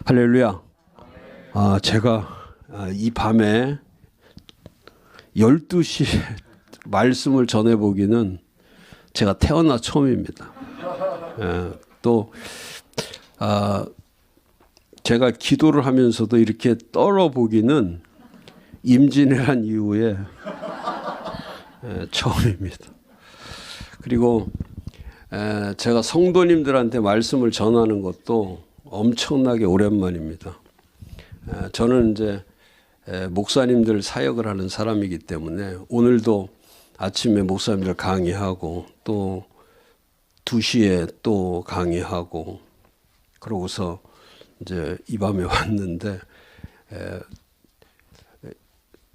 할렐루야. 제가 이 밤에 12시 말씀을 전해보기는 제가 태어나 처음입니다. 또 제가 기도를 하면서도 이렇게 떨어보기는 임진왜란 이후에 처음입니다. 그리고 제가 성도님들한테 말씀을 전하는 것도 엄청나게 오랜만입니다. 저는 이제 목사님들 사역을 하는 사람이기 때문에 오늘도 아침에 목사님들 강의하고 또 2시에 또 강의하고 그러고서 이제 이 밤에 왔는데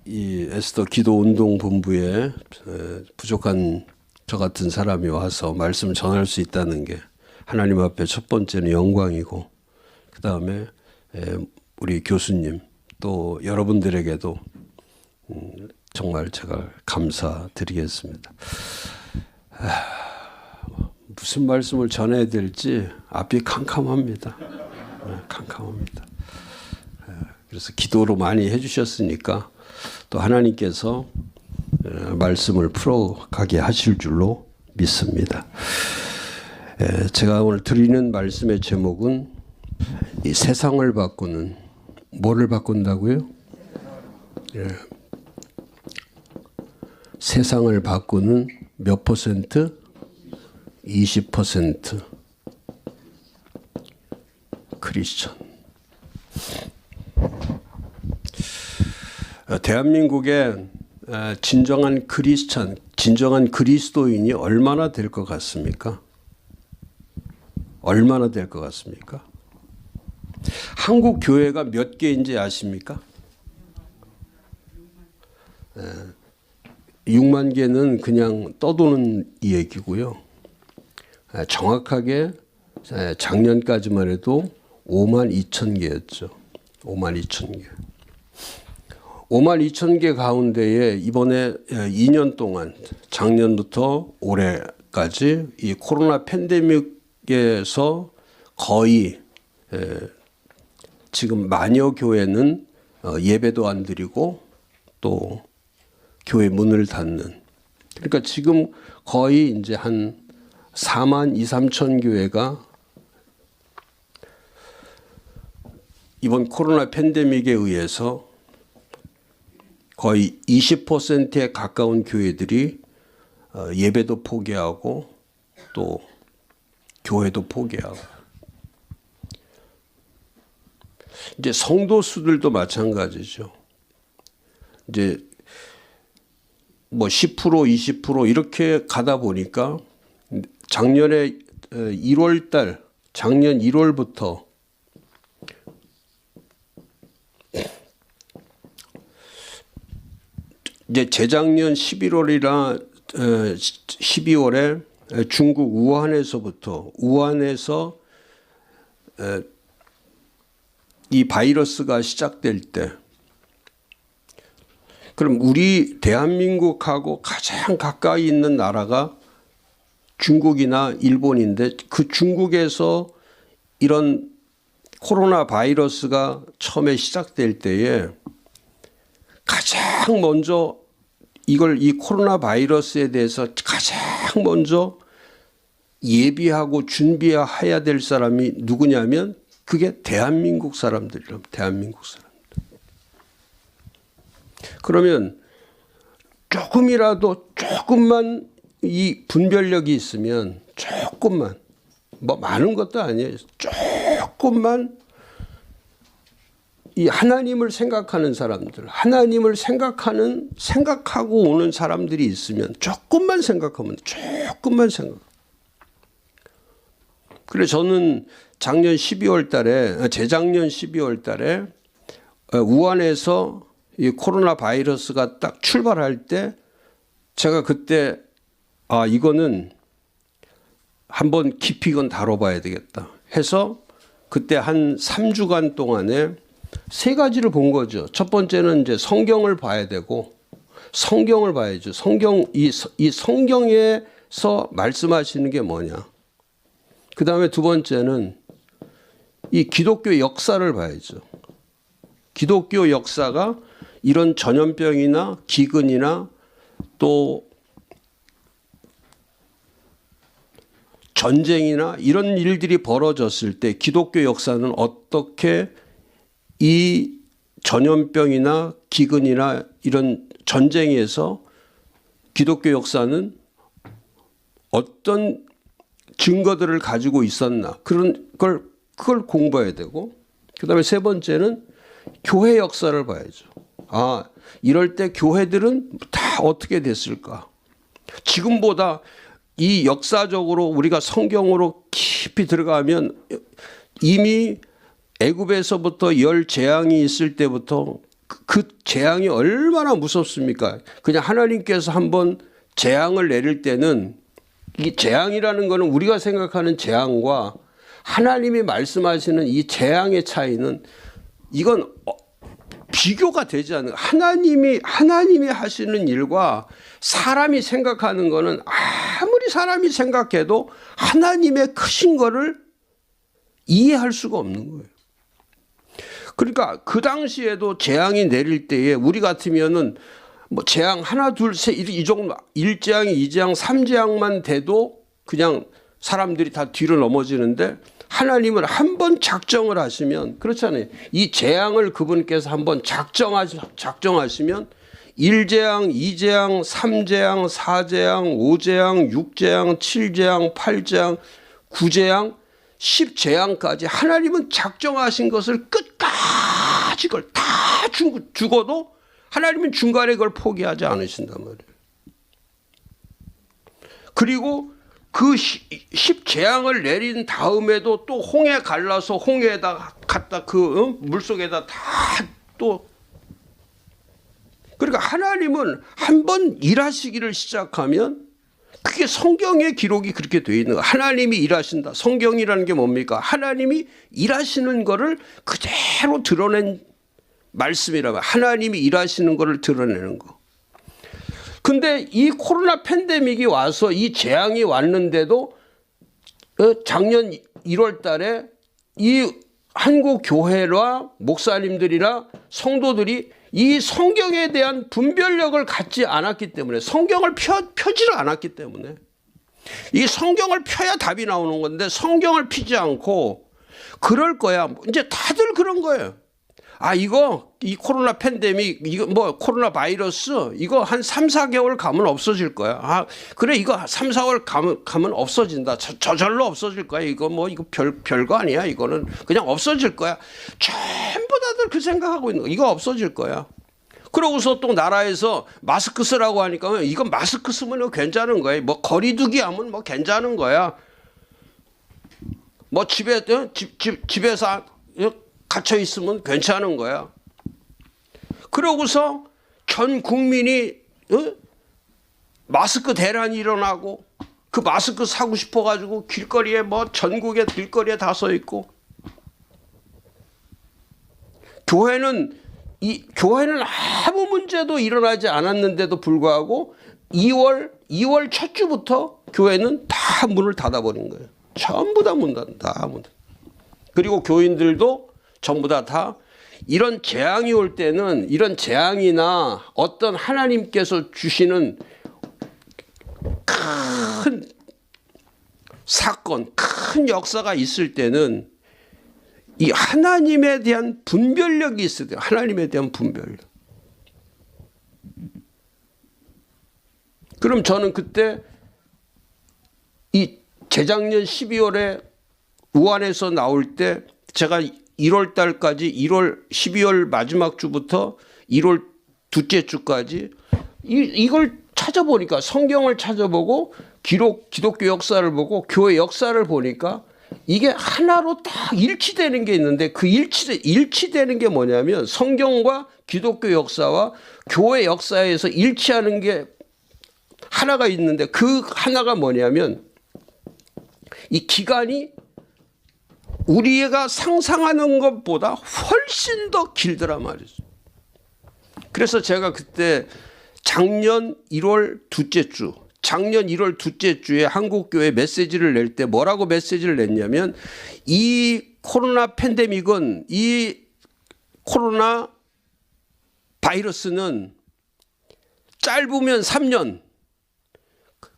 이 에스더 기도운동본부에 부족한 저 같은 사람이 와서 말씀 전할 수 있다는 게 하나님 앞에 첫 번째는 영광이고 그 다음에 우리 교수님 또 여러분들에게도 정말 제가 감사드리겠습니다. 무슨 말씀을 전해야 될지 앞이 캄캄합니다. 캄캄합니다. 그래서 기도로 많이 해주셨으니까 또 하나님께서 말씀을 풀어가게 하실 줄로 믿습니다. 제가 오늘 드리는 말씀의 제목은 이 세상을 바꾸는, 뭐를 바꾼다고요? 세상을 바꾸는 몇 퍼센트? 20% 크리스천. 대한민국에 진정한 크리스천, 진정한 그리스도인이 얼마나 될 것 같습니까? 얼마나 될 것 같습니까? 한국 교회가 몇 개인지 아십니까? 6만 개는 그냥 떠도는 얘기고요. 정확하게 작년까지만 해도 5만 2천 개였죠. 5만 2천 개. 5만 2천 개 가운데에 이번에 2년 동안 작년부터 올해까지 이 코로나 팬데믹에서 거의 지금 만여 교회는 예배도 안 드리고 또 교회 문을 닫는, 그러니까 지금 거의 이제 한 4만 2, 3천 교회가 이번 코로나 팬데믹에 의해서 거의 20%에 가까운 교회들이 예배도 포기하고 또 교회도 포기하고, 이제 성도 수들도 마찬가지죠. 이제 뭐 10%, 20% 이렇게 가다 보니까 작년에 1월 달, 작년 1월부터 이제 재작년 11월이나 12월에 중국 우한에서 이 바이러스가 시작될 때, 그럼 우리 대한민국하고 가장 가까이 있는 나라가 중국이나 일본인데 그 중국에서 이런 코로나 바이러스가 처음에 시작될 때에 가장 먼저 이 코로나 바이러스에 대해서 가장 먼저 예비하고 준비해야 될 사람이 누구냐면 그게 대한민국 사람들이랍니다. 대한민국 사람들. 그러면 조금만 이 분별력이 있으면 조금만, 뭐 많은 것도 아니에요. 조금만 이 하나님을 생각하는 사람들, 하나님을 생각하고 오는 사람들이 있으면 조금만 생각. 그래 저는 재작년 12월 달에 우한에서 이 코로나 바이러스가 딱 출발할 때 제가 그때 이거는 한번 깊이 이건 다뤄봐야 되겠다 해서 그때 한 3주간 동안에 3가지를 본 거죠. 첫 번째는 이제 성경을 봐야 되고, 성경을 봐야죠. 이 성경에서 말씀하시는 게 뭐냐. 그 다음에 두 번째는 이 기독교 역사를 봐야죠. 기독교 역사가 이런 전염병이나 기근이나 또 전쟁이나 이런 일들이 벌어졌을 때 기독교 역사는 어떻게 이 전염병이나 기근이나 이런 전쟁에서 기독교 역사는 어떤 증거들을 가지고 있었나 그걸 공부해야 되고, 그다음에 세 번째는 교회 역사를 봐야죠. 이럴 때 교회들은 다 어떻게 됐을까? 지금보다 이 역사적으로 우리가 성경으로 깊이 들어가면 이미 애굽에서부터 열 재앙이 있을 때부터 그 재앙이 얼마나 무섭습니까? 그냥 하나님께서 한번 재앙을 내릴 때는 이 재앙이라는 것은 우리가 생각하는 재앙과 하나님이 말씀하시는 이 재앙의 차이는 이건 비교가 되지 않는, 하나님이 하시는 일과 사람이 생각하는 거는 아무리 사람이 생각해도 하나님의 크신 거를 이해할 수가 없는 거예요. 그러니까 그 당시에도 재앙이 내릴 때에 우리 같으면은 뭐 재앙 하나 둘 셋 이 정도 1재앙 2재앙 3재앙만 돼도 그냥 사람들이 다 뒤로 넘어지는데, 하나님은 한번 작정을 하시면, 그렇잖아요. 이 재앙을 그분께서 한번 작정하시면 1재앙, 2재앙, 3재앙, 4재앙, 5재앙, 6재앙, 7재앙, 8재앙, 9재앙, 10재앙까지 하나님은 작정하신 것을 끝까지 그걸 다 죽어도 하나님은 중간에 그걸 포기하지 않으신단 말이에요. 그리고 그 10재앙을 내린 다음에도 또 홍해 갈라서 홍해에다 갖다 물속에다 다 또, 그러니까 하나님은 한번 일하시기를 시작하면 그게 성경의 기록이 그렇게 되어 있는 거예요. 하나님이 일하신다. 성경이라는 게 뭡니까? 하나님이 일하시는 거를 그대로 드러낸 말씀이라면, 하나님이 일하시는 거를 드러내는 거. 근데 이 코로나 팬데믹이 와서 이 재앙이 왔는데도 작년 1월 달에 이 한국 교회와 목사님들이나 성도들이 이 성경에 대한 분별력을 갖지 않았기 때문에, 성경을 펴지를 않았기 때문에, 이 성경을 펴야 답이 나오는 건데 성경을 피지 않고 그럴 거야. 이제 다들 그런 거예요. 이 코로나 팬데믹, 이거 뭐 코로나 바이러스, 이거 한 3, 4개월 가면 없어질 거야. 그래, 이거 3, 4월 가면 없어진다. 저절로 없어질 거야. 이거 뭐, 이거 별거 아니야. 이거는 그냥 없어질 거야. 전부 다들 그 생각하고 있는 거. 이거 없어질 거야. 그러고서 또 나라에서 마스크 쓰라고 하니까 이건 마스크 쓰면 괜찮은 거야. 뭐 거리두기 하면 뭐 괜찮은 거야. 뭐 집에서 갇혀 있으면 괜찮은 거야. 그러고서 전 국민이 마스크 대란이 일어나고, 그 마스크 사고 싶어가지고 길거리에 뭐 전국의 길거리에 다 서 있고, 교회는 아무 문제도 일어나지 않았는데도 불구하고 2월 첫 주부터 교회는 다 문을 닫아버린 거예요. 전부 다 문 닫아. 그리고 교인들도 전부 다 이런 재앙이 올 때는, 이런 재앙이나 어떤 하나님께서 주시는 큰 사건, 큰 역사가 있을 때는 이 하나님에 대한 분별력이 있어야 돼요. 하나님에 대한 분별력. 그럼 저는 그때 이 재작년 12월에 우한에서 나올 때 제가 1월 달까지 12월 마지막 주부터 1월 둘째 주까지 이걸 찾아보니까, 성경을 찾아보고 기독교 역사를 보고 교회 역사를 보니까 이게 하나로 딱 일치되는 게 있는데, 그 일치되는 게 뭐냐면 성경과 기독교 역사와 교회 역사에서 일치하는 게 하나가 있는데, 그 하나가 뭐냐면 이 기간이 우리가 상상하는 것보다 훨씬 더 길더란 말이죠. 그래서 제가 그때 작년 1월 둘째 주에 한국교회 메시지를 낼 때 뭐라고 메시지를 냈냐면, 이 코로나 팬데믹은 이 코로나 바이러스는 짧으면 3년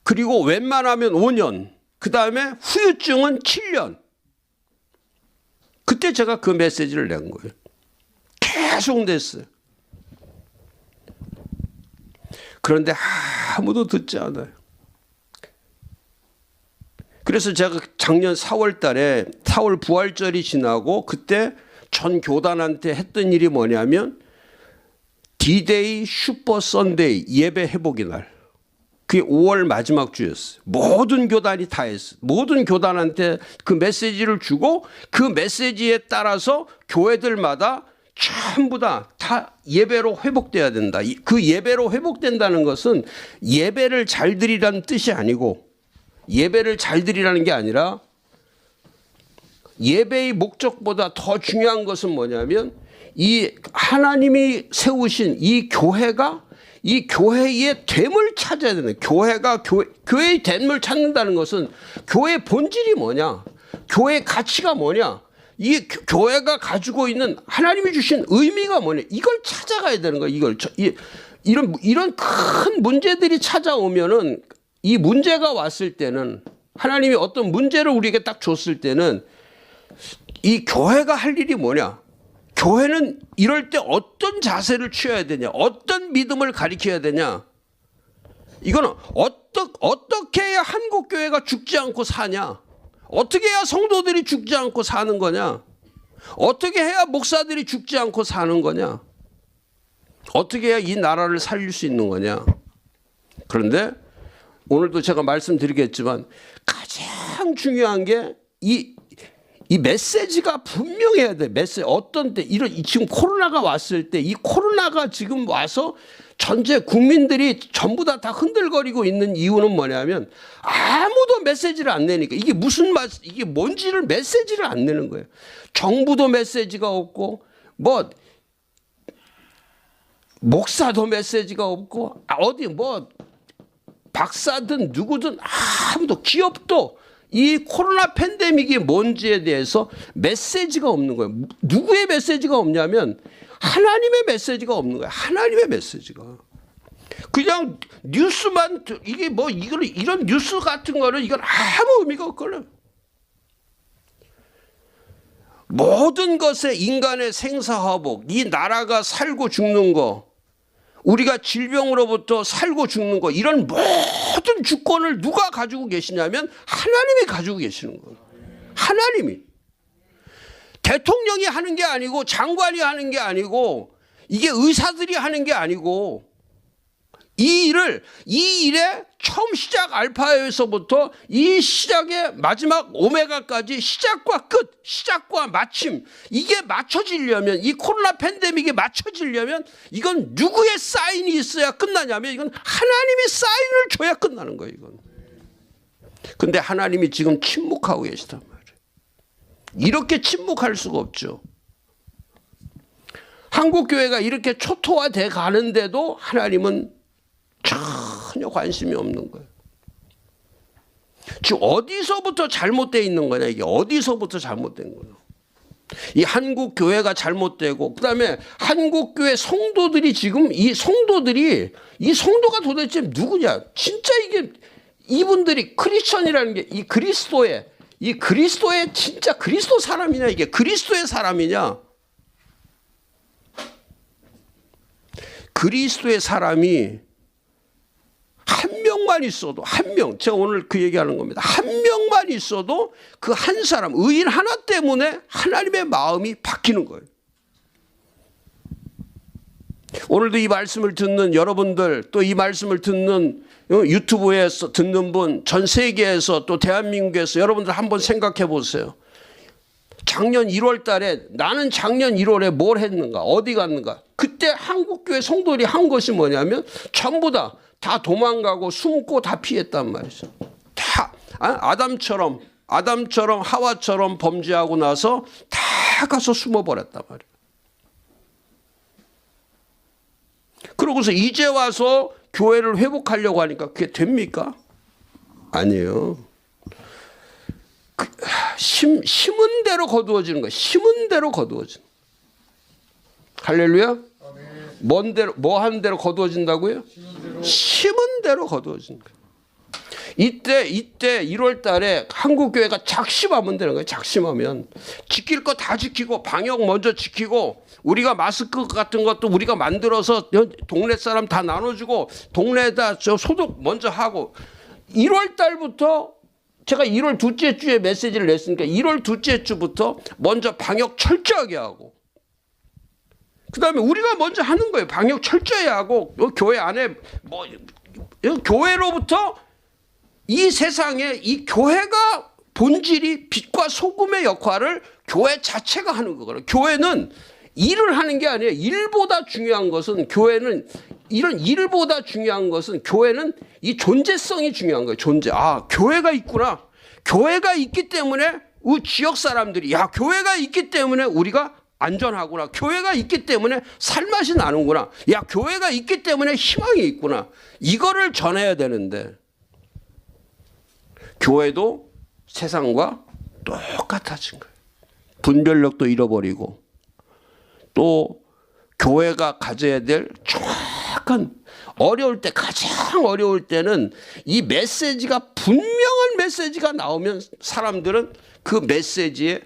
그리고 웬만하면 5년 그 다음에 후유증은 7년. 그때 제가 그 메시지를 낸 거예요. 계속 냈어요. 그런데 아무도 듣지 않아요. 그래서 제가 작년 4월 달에 4월 부활절이 지나고 그때 전 교단한테 했던 일이 뭐냐면 D-Day 슈퍼 선데이 예배 회복의 날. 그게 5월 마지막 주였어요. 모든 교단이 다 했어요. 모든 교단한테 그 메시지를 주고 그 메시지에 따라서 교회들마다 전부 다 예배로 회복돼야 된다. 그 예배로 회복된다는 것은 예배를 잘 드리라는 뜻이 아니고 예배를 잘 드리라는 게 아니라 예배의 목적보다 더 중요한 것은 뭐냐면 이 하나님이 세우신 이 교회가 이 교회의 됨을 찾아야 되는 교회가 교회의 됨을 찾는다는 것은 교회의 본질이 뭐냐 교회의 가치가 뭐냐 이 교회가 가지고 있는 하나님이 주신 의미가 뭐냐 이걸 찾아가야 되는 거야. 이런 큰 문제들이 찾아오면은 이 문제가 왔을 때는 하나님이 어떤 문제를 우리에게 딱 줬을 때는 이 교회가 할 일이 뭐냐 교회는 이럴 때 어떤 자세를 취해야 되냐 어떤 믿음을 가리켜야 되냐 이거는 어떻게 해야 한국교회가 죽지 않고 사냐 어떻게 해야 성도들이 죽지 않고 사는 거냐 어떻게 해야 목사들이 죽지 않고 사는 거냐 어떻게 해야 이 나라를 살릴 수 있는 거냐. 그런데 오늘도 제가 말씀드리겠지만 가장 중요한 게 이 메시지가 분명해야 돼. 메시지 어떤 때 지금 코로나가 왔을 때 이 코로나가 지금 와서 전체 국민들이 전부 다 흔들거리고 있는 이유는 뭐냐면 아무도 메시지를 안 내니까 이게 이게 뭔지를 메시지를 안 내는 거예요. 정부도 메시지가 없고 뭐 목사도 메시지가 없고 어디 뭐 박사든 누구든 아무도 기업도 이 코로나 팬데믹이 뭔지에 대해서 메시지가 없는 거예요. 누구의 메시지가 없냐면 하나님의 메시지가 없는 거예요. 하나님의 메시지가. 그냥 뉴스만 이게 뭐 이런 뉴스 같은 거는 이건 아무 의미가 없거든요. 모든 것에 인간의 생사화복, 이 나라가 살고 죽는 거, 우리가 질병으로부터 살고 죽는 거 이런 모든 주권을 누가 가지고 계시냐면 하나님이 가지고 계시는 거예요. 하나님이. 대통령이 하는 게 아니고 장관이 하는 게 아니고 이게 의사들이 하는 게 아니고 이 일의 처음 시작 알파에서부터 이 시작의 마지막 오메가까지 시작과 끝, 시작과 마침 이게 맞춰지려면 이 코로나 팬데믹에 맞춰지려면 이건 누구의 사인이 있어야 끝나냐면 이건 하나님이 사인을 줘야 끝나는 거예요. 이건. 근데 하나님이 지금 침묵하고 계시단 말이에요. 이렇게 침묵할 수가 없죠. 한국교회가 이렇게 초토화돼 가는데도 하나님은 전혀 관심이 없는 거예요. 지금 어디서부터 잘못되어 있는 거냐 이게 어디서부터 잘못된 거예요. 이 한국교회가 잘못되고 그다음에 한국교회 성도들이 지금 이 성도가 도대체 누구냐 진짜 이게 이분들이 크리스천이라는 게 이 그리스도의 진짜 그리스도 사람이냐 이게 그리스도의 사람이냐 그리스도의 사람이 한 명만 있어도 제가 오늘 그 얘기하는 겁니다. 한 명만 있어도 그 한 사람 의인 하나 때문에 하나님의 마음이 바뀌는 거예요. 오늘도 이 말씀을 듣는 여러분들 또 이 말씀을 듣는 유튜브에서 듣는 분 전 세계에서 또 대한민국에서 여러분들 한번 생각해 보세요. 작년 1월 달에 나는 작년 1월에 뭘 했는가 어디 갔는가 그때 한국교회 성도들이 한 것이 뭐냐면 전부 다 도망가고 숨고 다 피했단 말이죠. 다 아담처럼 하와처럼 범죄하고 나서 다 가서 숨어버렸단 말이에요. 그러고서 이제 와서 교회를 회복하려고 하니까 그게 됩니까? 아니에요. 심은 대로 거두어지는 거예요. 심은 대로 거두어지는. 할렐루야. 뭔 대로, 뭐 하는 대로 거두어진다고요? 심은 대로 거두어지는 거예요. 이때 1월 달에 한국교회가 작심하면 되는 거예요. 작심하면 지킬 거 다 지키고, 방역 먼저 지키고, 우리가 마스크 같은 것도 우리가 만들어서 동네 사람 다 나눠주고, 동네에다 저 소독 먼저 하고, 1월 달부터 제가 1월 둘째 주에 메시지를 냈으니까 1월 둘째 주부터 먼저 방역 철저하게 하고, 그 다음에 우리가 먼저 하는 거예요. 방역 철저히 하고, 교회 안에 뭐 교회로부터 이 세상에 이 교회가 본질이 빛과 소금의 역할을 교회 자체가 하는 거거든요. 교회는 일을 하는 게 아니에요. 일보다 중요한 것은, 교회는 이런 일보다 중요한 것은, 교회는 이 존재성이 중요한 거예요. 존재. 아, 교회가 있구나. 교회가 있기 때문에 우리 지역 사람들이, 야, 교회가 있기 때문에 우리가 안전하구나. 교회가 있기 때문에 살맛이 나는구나. 야, 교회가 있기 때문에 희망이 있구나. 이거를 전해야 되는데, 교회도 세상과 똑같아진 거예요. 분별력도 잃어버리고, 또 교회가 가져야 될 정확한, 어려울 때, 가장 어려울 때는 이 메시지가, 분명한 메시지가 나오면 사람들은 그 메시지에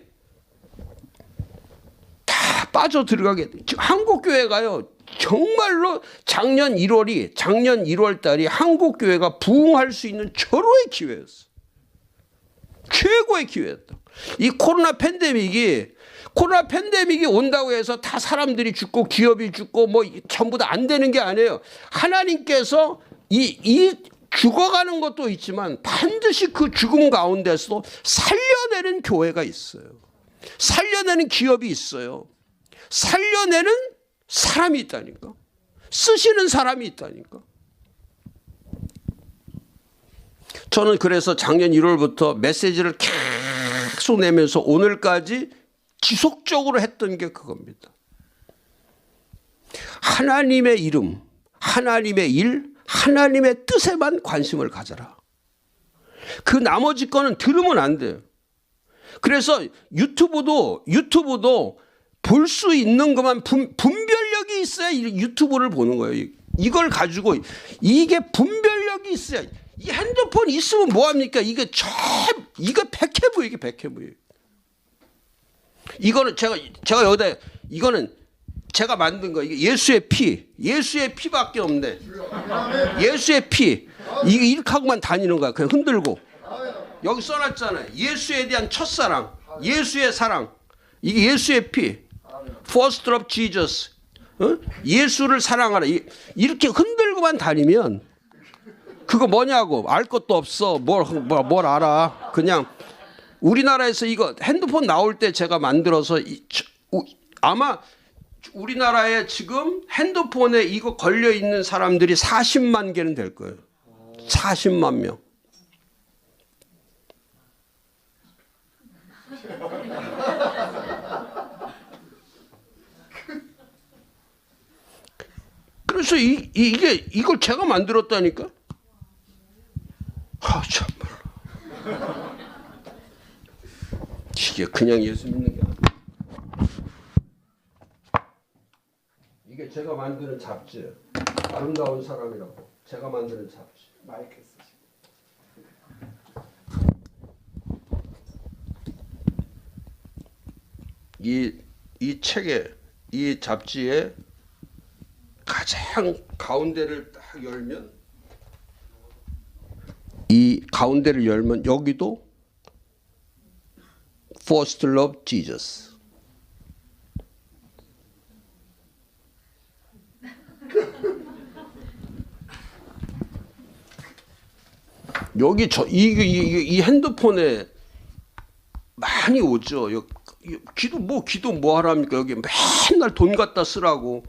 다 빠져들어가게 돼요. 한국교회가요, 정말로 작년 1월 달이 한국교회가 부흥할 수 있는 절호의 기회였어요. 최고의 기회였다. 이 코로나 팬데믹이 온다고 해서 다 사람들이 죽고 기업이 죽고 뭐 전부 다 안 되는 게 아니에요. 하나님께서 이 죽어가는 것도 있지만 반드시 그 죽음 가운데서도 살려내는 교회가 있어요. 살려내는 기업이 있어요. 살려내는 사람이 있다니까. 쓰시는 사람이 있다니까. 저는 그래서 작년 1월부터 메시지를 계속 내면서 오늘까지 지속적으로 했던 게 그겁니다. 하나님의 이름, 하나님의 일, 하나님의 뜻에만 관심을 가져라. 그 나머지 거는 들으면 안 돼요. 그래서 유튜브도 볼 수 있는 것만, 분별력이 있어야 유튜브를 보는 거예요. 이걸 가지고, 이게 분별력이 있어야. 이 핸드폰 있으면 뭐합니까? 이거 백해부예요. 이게 백해부예요. 이거는 제가 여기다, 이거는 제가 만든 거. 이게 예수의 피밖에 없네. 예수의 피. 이렇게 하고만 다니는 거야. 그냥 흔들고. 여기 써놨잖아요. 예수에 대한 첫사랑, 예수의 사랑. 이게 예수의 피. First love Jesus. 예수를 사랑하라. 이렇게 흔들고만 다니면 그거 뭐냐고. 알 것도 없어. 뭘 알아. 그냥 우리나라에서 이거 핸드폰 나올 때 제가 만들어서 아마 우리나라에 지금 핸드폰에 이거 걸려 있는 사람들이 40만 개는 될 거예요. 40만 명. 그래서 이걸 제가 만들었다니까. 아, 참말로. 이게 그냥 예수 믿는 게 아니야. 이게 제가 만드는 잡지예요. 아름다운 사람이라고. 제가 만드는 잡지. 마이크 쓰시. 이 책에, 이 잡지에 가장 가운데를 딱 열면, 이 가운데를 열면 여기도 First love Jesus. 여기 이 핸드폰에 많이 오죠. 기도 뭐 하랍니까? 여기 맨날 돈 갖다 쓰라고.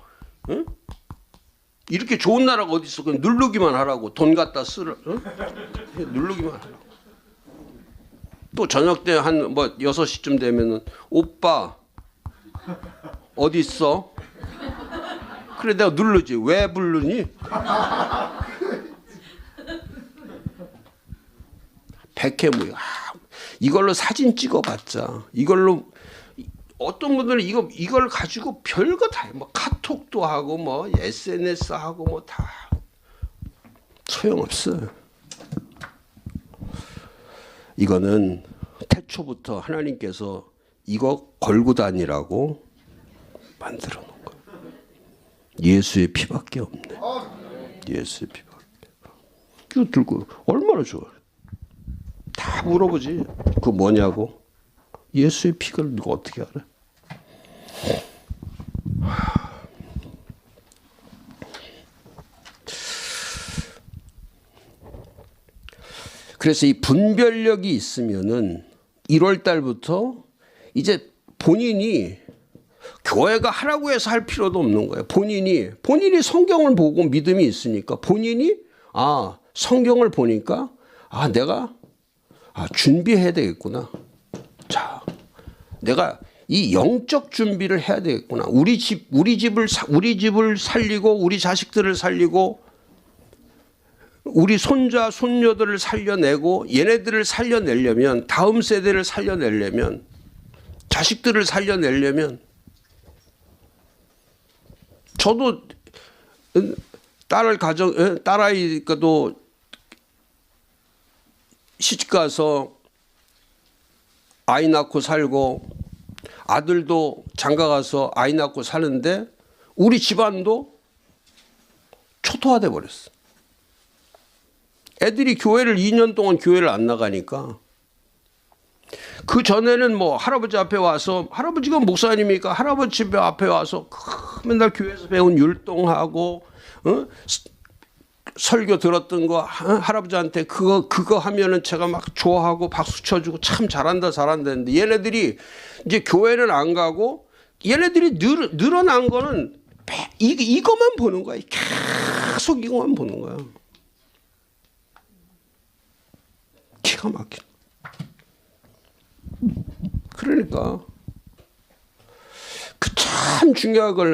응? 이렇게 좋은 나라가 어디 있어? 그냥 누르기만 하라고. 돈 갖다 쓰라. 응? 누르기만 하라고. 또 저녁 때 한 6시쯤 되면은 오빠 어디 있어? 그래 내가 누르지. 왜 부르니? 백해무야. 이걸로 사진 찍어봤자, 이걸로 어떤 분들은 이걸 가지고 별거 다 해. 뭐 카톡도 하고 뭐 SNS 하고 뭐 다 소용없어요. 이거는 태초부터 하나님께서 이거 걸고 다니라고 만들어 놓은 거예요. 예수의 피밖에 없네. 예수의 피밖에. 이거 들고 얼마나 좋아요. 다 물어보지. 그거 뭐냐고. 예수의 피를 누가 어떻게 알아? 그래서 이 분별력이 있으면은 1월 달부터 이제 본인이 교회가 하라고 해서 할 필요도 없는 거예요. 본인이 성경을 보고 믿음이 있으니까 본인이 성경을 보니까 내가 준비해야 되겠구나. 자, 내가 이 영적 준비를 해야 되겠구나. 우리 집을 살리고 우리 자식들을 살리고 우리 손자 손녀들을 살려내고 얘네들을 살려내려면 다음 세대를 살려내려면 자식들을 살려내려면 저도 딸아이도 시집가서 아이 낳고 살고 아들도 장가가서 아이 낳고 사는데 우리 집안도 초토화돼 버렸어. 애들이 교회를 2년 동안 교회를 안 나가니까 그 전에는 뭐 할아버지 앞에 와서 할아버지가 목사님이니까 할아버지 집 앞에 와서 맨날 교회에서 배운 율동하고 설교 들었던 거 할아버지한테 그거 하면은 제가 막 좋아하고 박수 쳐주고 참 잘한다 했는데 얘네들이 이제 교회는 안 가고 얘네들이 늘어난 거는 이것만 보는 거야. 계속 이것만 보는 거야. 기가 막혀. 그러니까 참 중요한 걸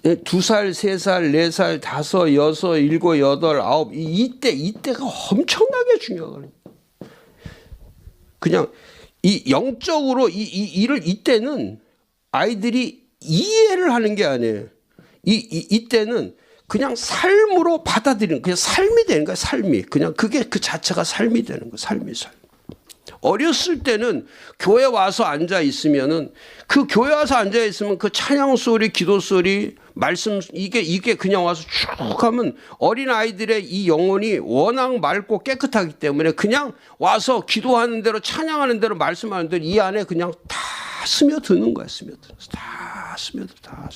2살, 3살, 4살, 5, 6, 7, 8, 9 이때가 엄청나게 중요한 거예요. 그냥 이 영적으로 이때는 아이들이 이해를 하는 게 아니에요. 이때는 그냥 삶으로 받아들이는 그냥 삶이 되는 거야. 삶이 그냥 그게 그 자체가 삶이 되는 거야. 삶. 어렸을 때는 교회 와서 앉아 있으면은 그 교회 와서 앉아 있으면 그 찬양 소리, 기도 소리, 말씀 이게 그냥 와서 쭉 하면 어린 아이들의 이 영혼이 워낙 맑고 깨끗하기 때문에 그냥 와서 기도하는 대로 찬양하는 대로 말씀하는 대로 이 안에 그냥 다 스며드는 거야. 다 스며들어.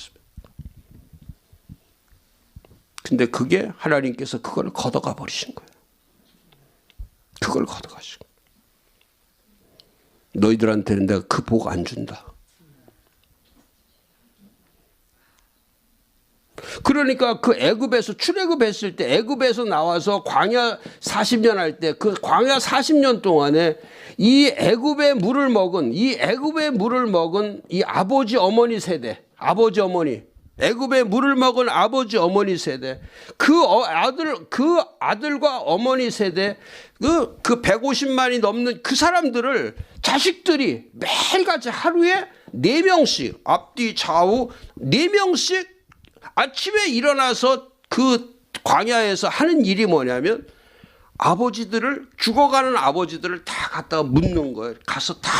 근데 그게 하나님께서 그걸 걷어가 버리신 거예요. 그걸 걷어가시고 너희들한테는 내가 그 복 안 준다. 그러니까 그 애굽에서 출애굽했을 때 애굽에서 나와서 광야 40년 할 때 그 광야 40년 동안에 이 애굽의 물을 먹은 이 아버지 어머니 세대 아버지 어머니 애굽의 물을 먹은 아버지 어머니 세대 그 아들과 어머니 세대 그 150만이 넘는 그 사람들을 자식들이 매일같이 하루에 4명씩 앞뒤 좌우 4명씩 아침에 일어나서 그 광야에서 하는 일이 뭐냐면 아버지들을 죽어가는 아버지들을 다 갖다가 묻는 거예요. 가서 다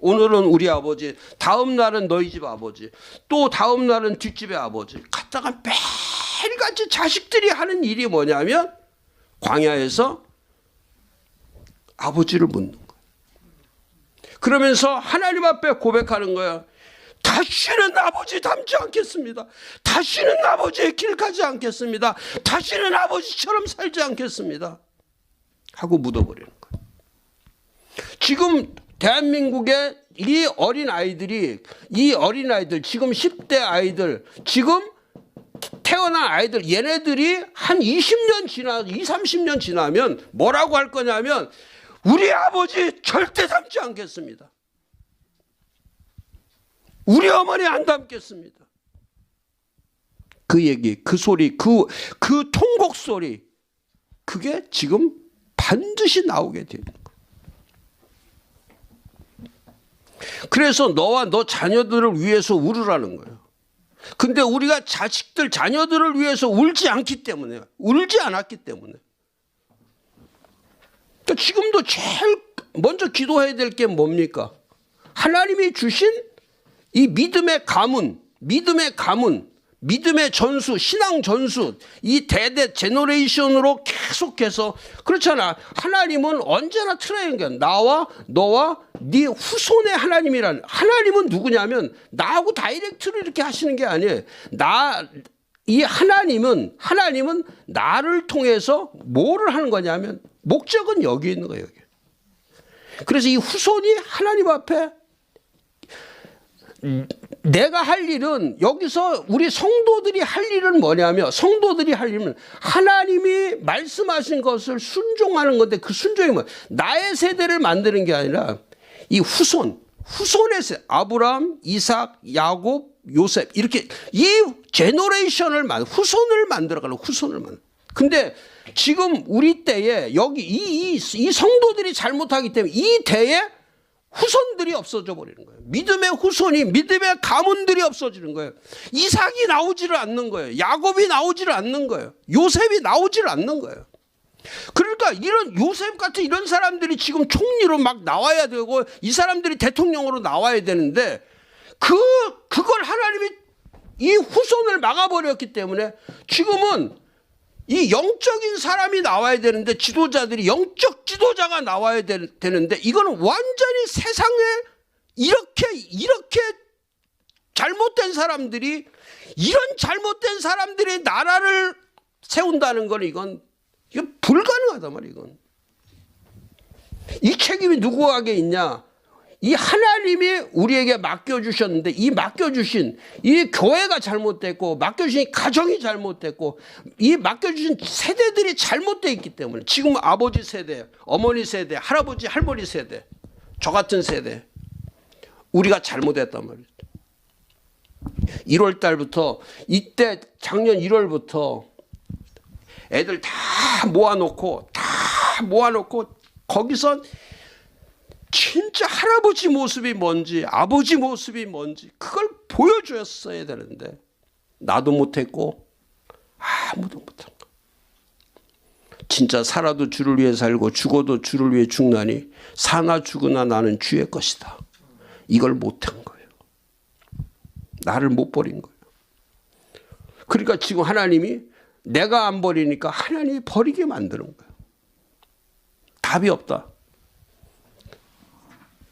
오늘은 우리 아버지, 다음 날은 너희 집 아버지, 또 다음 날은 뒷집의 아버지 갖다가 매일같이 자식들이 하는 일이 뭐냐면 광야에서 아버지를 묻는 거예요. 그러면서 하나님 앞에 고백하는 거야. 다시는 아버지 닮지 않겠습니다. 다시는 아버지의 길 가지 않겠습니다. 다시는 아버지처럼 살지 않겠습니다. 하고 묻어버리는 거예요. 지금 대한민국의 이 어린아이들 지금 10대 아이들 지금 태어난 아이들 얘네들이 한 30년 지나면 뭐라고 할 거냐면 우리 아버지 절대 닮지 않겠습니다. 우리 어머니 안 닮겠습니다. 그 얘기, 그 소리, 그 통곡 소리 그게 지금 반드시 나오게 되는 거예요. 그래서 너와 너 자녀들을 위해서 울으라는 거예요. 근데 우리가 자식들 자녀들을 위해서 울지 않기 때문에, 울지 않았기 때문에. 그러니까 지금도 제일 먼저 기도해야 될 게 뭡니까? 하나님이 주신 이 믿음의 가문, 믿음의 전수, 신앙 전수, 이 대대 제너레이션으로 계속해서, 그렇잖아. 하나님은 언제나 틀에 연결. 나와 너와 네 후손의 하나님이라는. 하나님은 누구냐면 나하고 다이렉트로 이렇게 하시는 게 아니에요. 이 하나님은 나를 통해서 뭐를 하는 거냐면 목적은 여기 있는 거예요. 여기. 그래서 이 후손이 하나님 앞에 내가 할 일은, 여기서 우리 성도들이 할 일은 뭐냐면, 성도들이 할 일은 하나님이 말씀하신 것을 순종하는 건데, 그 순종이 뭐야? 나의 세대를 만드는 게 아니라 이 후손의 세대, 아브라함, 이삭, 야곱, 요셉, 이렇게 이 제너레이션을 후손을 만들어가는, 후손을 만들어. 근데 지금 우리 때에 여기 이 성도들이 잘못하기 때문에 이 대에 후손들이 없어져 버리는 거예요. 믿음의 후손이, 믿음의 가문들이 없어지는 거예요. 이삭이 나오지를 않는 거예요. 야곱이 나오지를 않는 거예요. 요셉이 나오지를 않는 거예요. 그러니까 이런 요셉 같은 이런 사람들이 지금 총리로 막 나와야 되고, 이 사람들이 대통령으로 나와야 되는데, 그걸 하나님이 이 후손을 막아버렸기 때문에 지금은 이 영적인 사람이 나와야 되는데, 지도자들이 영적 지도자가 나와야 되는데, 이거는 완전히 세상에 이렇게 잘못된 사람들이, 이런 잘못된 사람들이 나라를 세운다는 건 이건 불가능하단 말이에요. 이건. 이 책임이 누구에게 있냐? 이 하나님이 우리에게 맡겨주셨는데, 이 맡겨주신 이 교회가 잘못됐고, 맡겨주신 가정이 잘못됐고, 이 맡겨주신 세대들이 잘못되어 있기 때문에, 지금 아버지 세대, 어머니 세대, 할아버지 할머니 세대, 저 같은 세대, 우리가 잘못했단 말이에요. 1월 달부터, 이때 작년 1월부터 애들 다 모아놓고 거기서 진짜 할아버지 모습이 뭔지, 아버지 모습이 뭔지 그걸 보여줬어야 되는데, 나도 못했고 아무도 못한 거. 진짜 살아도 주를 위해 살고 죽어도 주를 위해 죽나니 사나 죽으나 나는 주의 것이다. 이걸 못한 거예요. 나를 못 버린 거예요. 그러니까 지금 하나님이 내가 안 버리니까 하나님이 버리게 만드는 거예요. 답이 없다.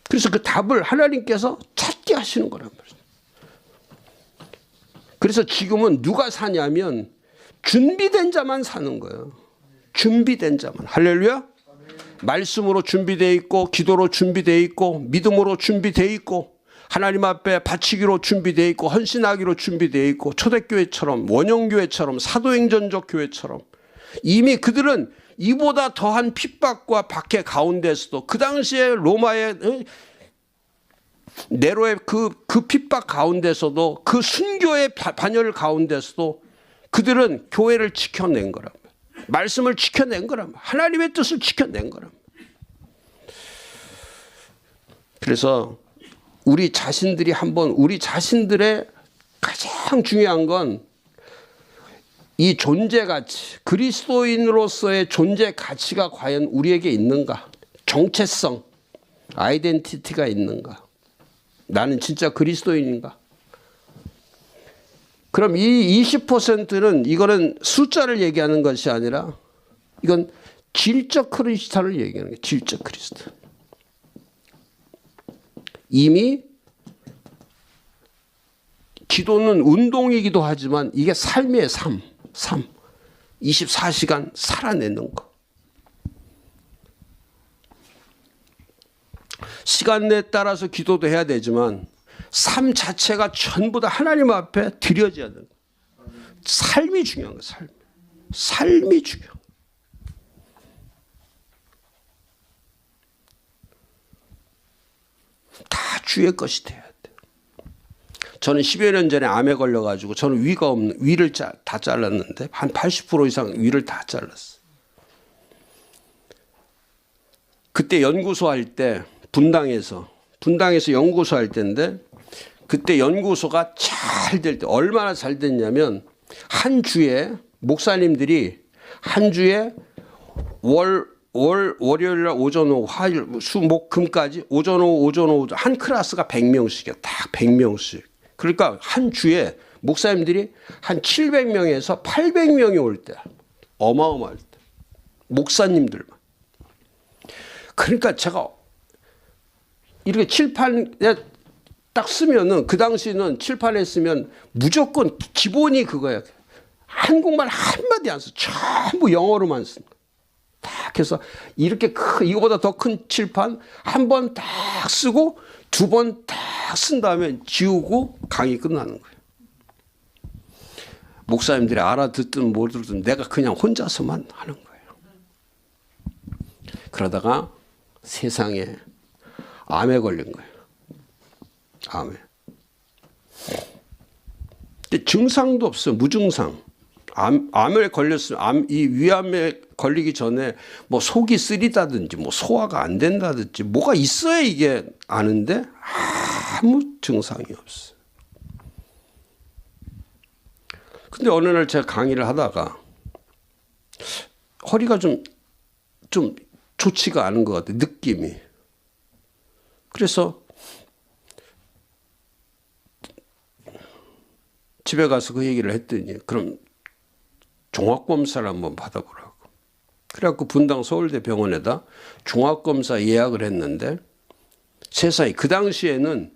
그래서 그 답을 하나님께서 찾게 하시는 거란 말이에요. 그래서 지금은 누가 사냐면 준비된 자만 사는 거예요. 준비된 자만. 할렐루야. 말씀으로 준비되어 있고, 기도로 준비되어 있고, 믿음으로 준비되어 있고, 하나님 앞에 바치기로 준비되어 있고, 헌신하기로 준비되어 있고, 초대교회처럼, 원형교회처럼, 사도행전적 교회처럼, 이미 그들은 이보다 더한 핍박과 박해 가운데서도, 그 당시에 로마의 네로의 그 핍박 가운데서도, 그 순교의 반열 가운데서도 그들은 교회를 지켜낸 거란 말이에요. 말씀을 지켜낸 거란 말이에요. 하나님의 뜻을 지켜낸 거란 말이에요. 그래서 우리 자신들이 한번, 우리 자신들의 가장 중요한 건 이 존재 가치, 그리스도인으로서의 존재 가치가 과연 우리에게 있는가? 정체성, 아이덴티티가 있는가? 나는 진짜 그리스도인인가? 그럼 이 20%는, 이거는 숫자를 얘기하는 것이 아니라 이건 질적 크리스찬을 얘기하는 거예요. 질적 크리스찬. 이미 기도는 운동이기도 하지만 이게 삶이에요. 삶. 24시간 살아내는 거. 시간에 따라서 기도도 해야 되지만 삶 자체가 전부 다 하나님 앞에 드려져야 되는 거. 삶이 중요한 거. 삶이 중요한 거. 다 주의 것이 돼야 돼. 저는 10여 년 전에 암에 걸려가지고 저는 위가 없는, 위를 다 잘랐는데 한 80% 이상 위를 다 잘랐어요. 그때 연구소 할 때 분당에서 분당에서 연구소 할 때인데 그때 연구소가 잘 될 때 얼마나 잘 됐냐면 한 주에 목사님들이 한 주에 월요일 날 오전 오후 화요일 수 목 금까지 오전 오후 한 클래스가 100명씩이야. 딱 100명씩. 그러니까 한 주에 목사님들이 한 700명에서 800명이 올 때 어마어마할 때 목사님들만. 그러니까 제가 이렇게 칠판에 딱 쓰면은 그 당시는 칠판에 쓰면 무조건 기본이 그거야. 한국말 한마디 안 써. 전부 영어로만 씁니다. 딱 해서 이렇게 이거보다 더 큰 칠판 한 번 딱 쓰고 두 번 딱 쓴 다음에 지우고 강의 끝나는 거예요. 목사님들이 알아듣든 못 듣든 내가 그냥 혼자서만 하는 거예요. 그러다가 세상에 암에 걸린 거예요. 암에. 근데 증상도 없어요. 무증상. 암에 걸렸으면 이 위암에 걸리기 전에 뭐 속이 쓰리다든지 뭐 소화가 안 된다든지 뭐가 있어야 이게 아는데 아무 증상이 없어요. 근데 어느 날 제가 강의를 하다가 허리가 좀 좋지가 않은 것 같아요. 느낌이. 그래서 집에 가서 그 얘기를 했더니 그럼 종합검사를 한번 받아보라고. 그래갖고 분당 서울대 병원에다 종합검사 예약을 했는데 세상에 그 당시에는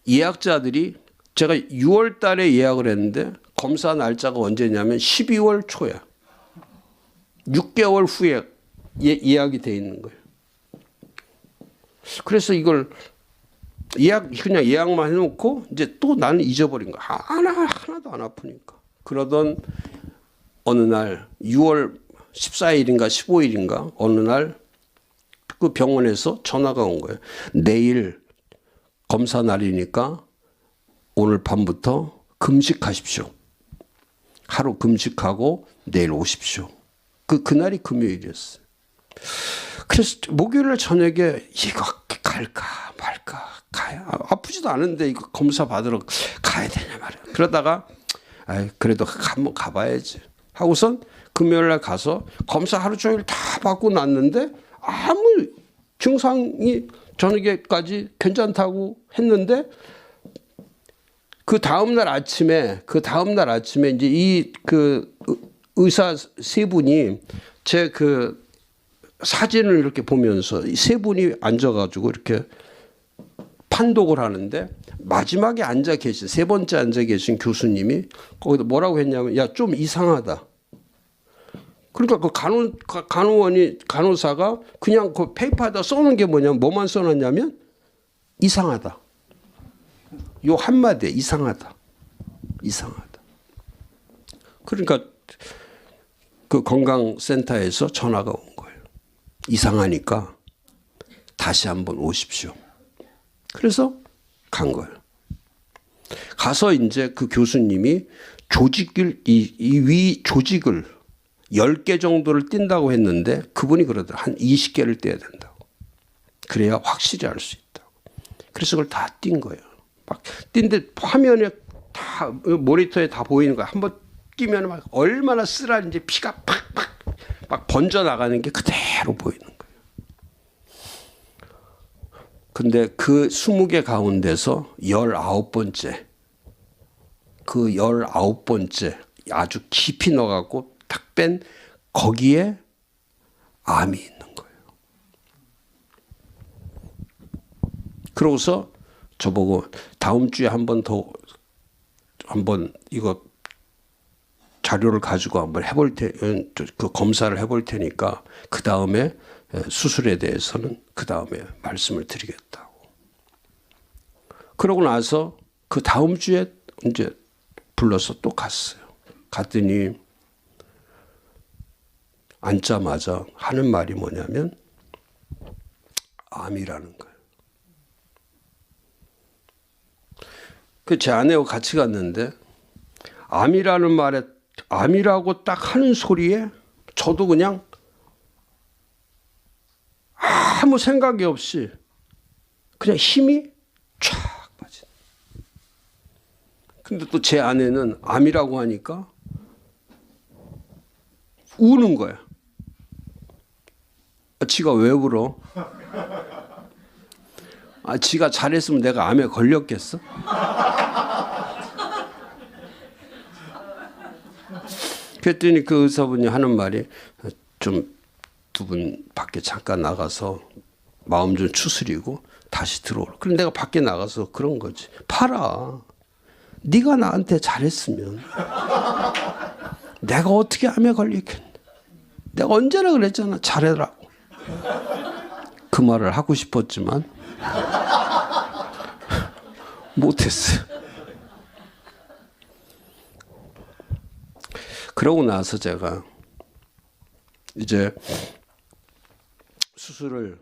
예약자들이 제가 6월 달에 예약을 했는데 검사 날짜가 언제냐면 12월 초야. 6개월 후에 예약이 돼 있는 거예요. 그래서 이걸 그냥 예약만 해놓고 이제 또 나는 잊어버린 거야. 하나도 안 아프니까. 그러던 어느 날 6월 14일인가 15일인가 어느 날 그 병원에서 전화가 온 거예요. 내일 검사 날이니까 오늘 밤부터 금식하십시오. 하루 금식하고 내일 오십시오. 그날이 금요일이었어요. 그래서 목요일 저녁에 이거 갈까 말까 가야 아프지도 않은데 이거 검사 받으러 가야 되냐 말이야. 그러다가 그래도 한번 가봐야지 하고선 금요일 날 가서 검사 하루 종일 다 받고 났는데 아무 증상이 저녁에까지 괜찮다고 했는데 그 다음날 아침에 이제 이 그 의사 세 분이 제 그 사진을 이렇게 보면서 세 분이 앉아가지고 이렇게 판독을 하는데 마지막에 앉아 계신 세 번째 앉아 계신 교수님이 거기다 뭐라고 했냐면 야 좀 이상하다. 그러니까 그 간호사가 그냥 그 페이퍼에다 써놓은 게 뭐냐면 뭐만 써놨냐면 이상하다. 요 한마디에 이상하다. 그러니까 그 건강센터에서 전화가 온 거예요. 이상하니까 다시 한번 오십시오. 그래서 간 거예요. 가서 이제 그 교수님이 이 위 조직을 10개 정도를 띈다고 했는데 그분이 그러더라. 한 20개를 떼야 된다고. 그래야 확실히 알 수 있다고. 그래서 그걸 다 띈 거예요. 막 띈데 화면에 다 모니터에 다 보이는 거야. 한번 끼면 막 얼마나 쓰라는지 피가 팍팍 막 번져 나가는 게 그대로 보이는 거예요. 근데 그 20개 가운데서 19번째 아주 깊이 넣어갖고 탁 뺀 거기에 암이 있는 거예요. 그러고서 저보고 다음 주에 한번 이거 자료를 가지고 한번 그 검사를 해볼 테니까 그 다음에 수술에 대해서는 그 다음에 말씀을 드리겠다고. 그러고 나서 그 다음 주에 이제 불러서 또 갔어요. 갔더니 앉자마자 하는 말이 뭐냐면 암이라는 거예요. 제 아내하고 같이 갔는데 암이라는 말에 암이라고 딱 하는 소리에 저도 그냥 아무 생각이 없이 그냥 힘이 촥 빠진. 근데 또 제 아내는 암이라고 하니까 우는 거야. 지가 왜 울어? 지가 잘했으면 내가 암에 걸렸겠어? 그랬더니 그 의사분이 하는 말이 좀 두 분 밖에 잠깐 나가서 마음 좀 추스리고 다시 들어오라. 그럼 내가 밖에 나가서 그런 거지. 봐라. 네가 나한테 잘했으면 내가 어떻게 암에 걸리겠냐. 내가 언제나 그랬잖아. 잘해라고. 그 말을 하고 싶었지만 못했어. 그러고 나서 제가 이제 수술을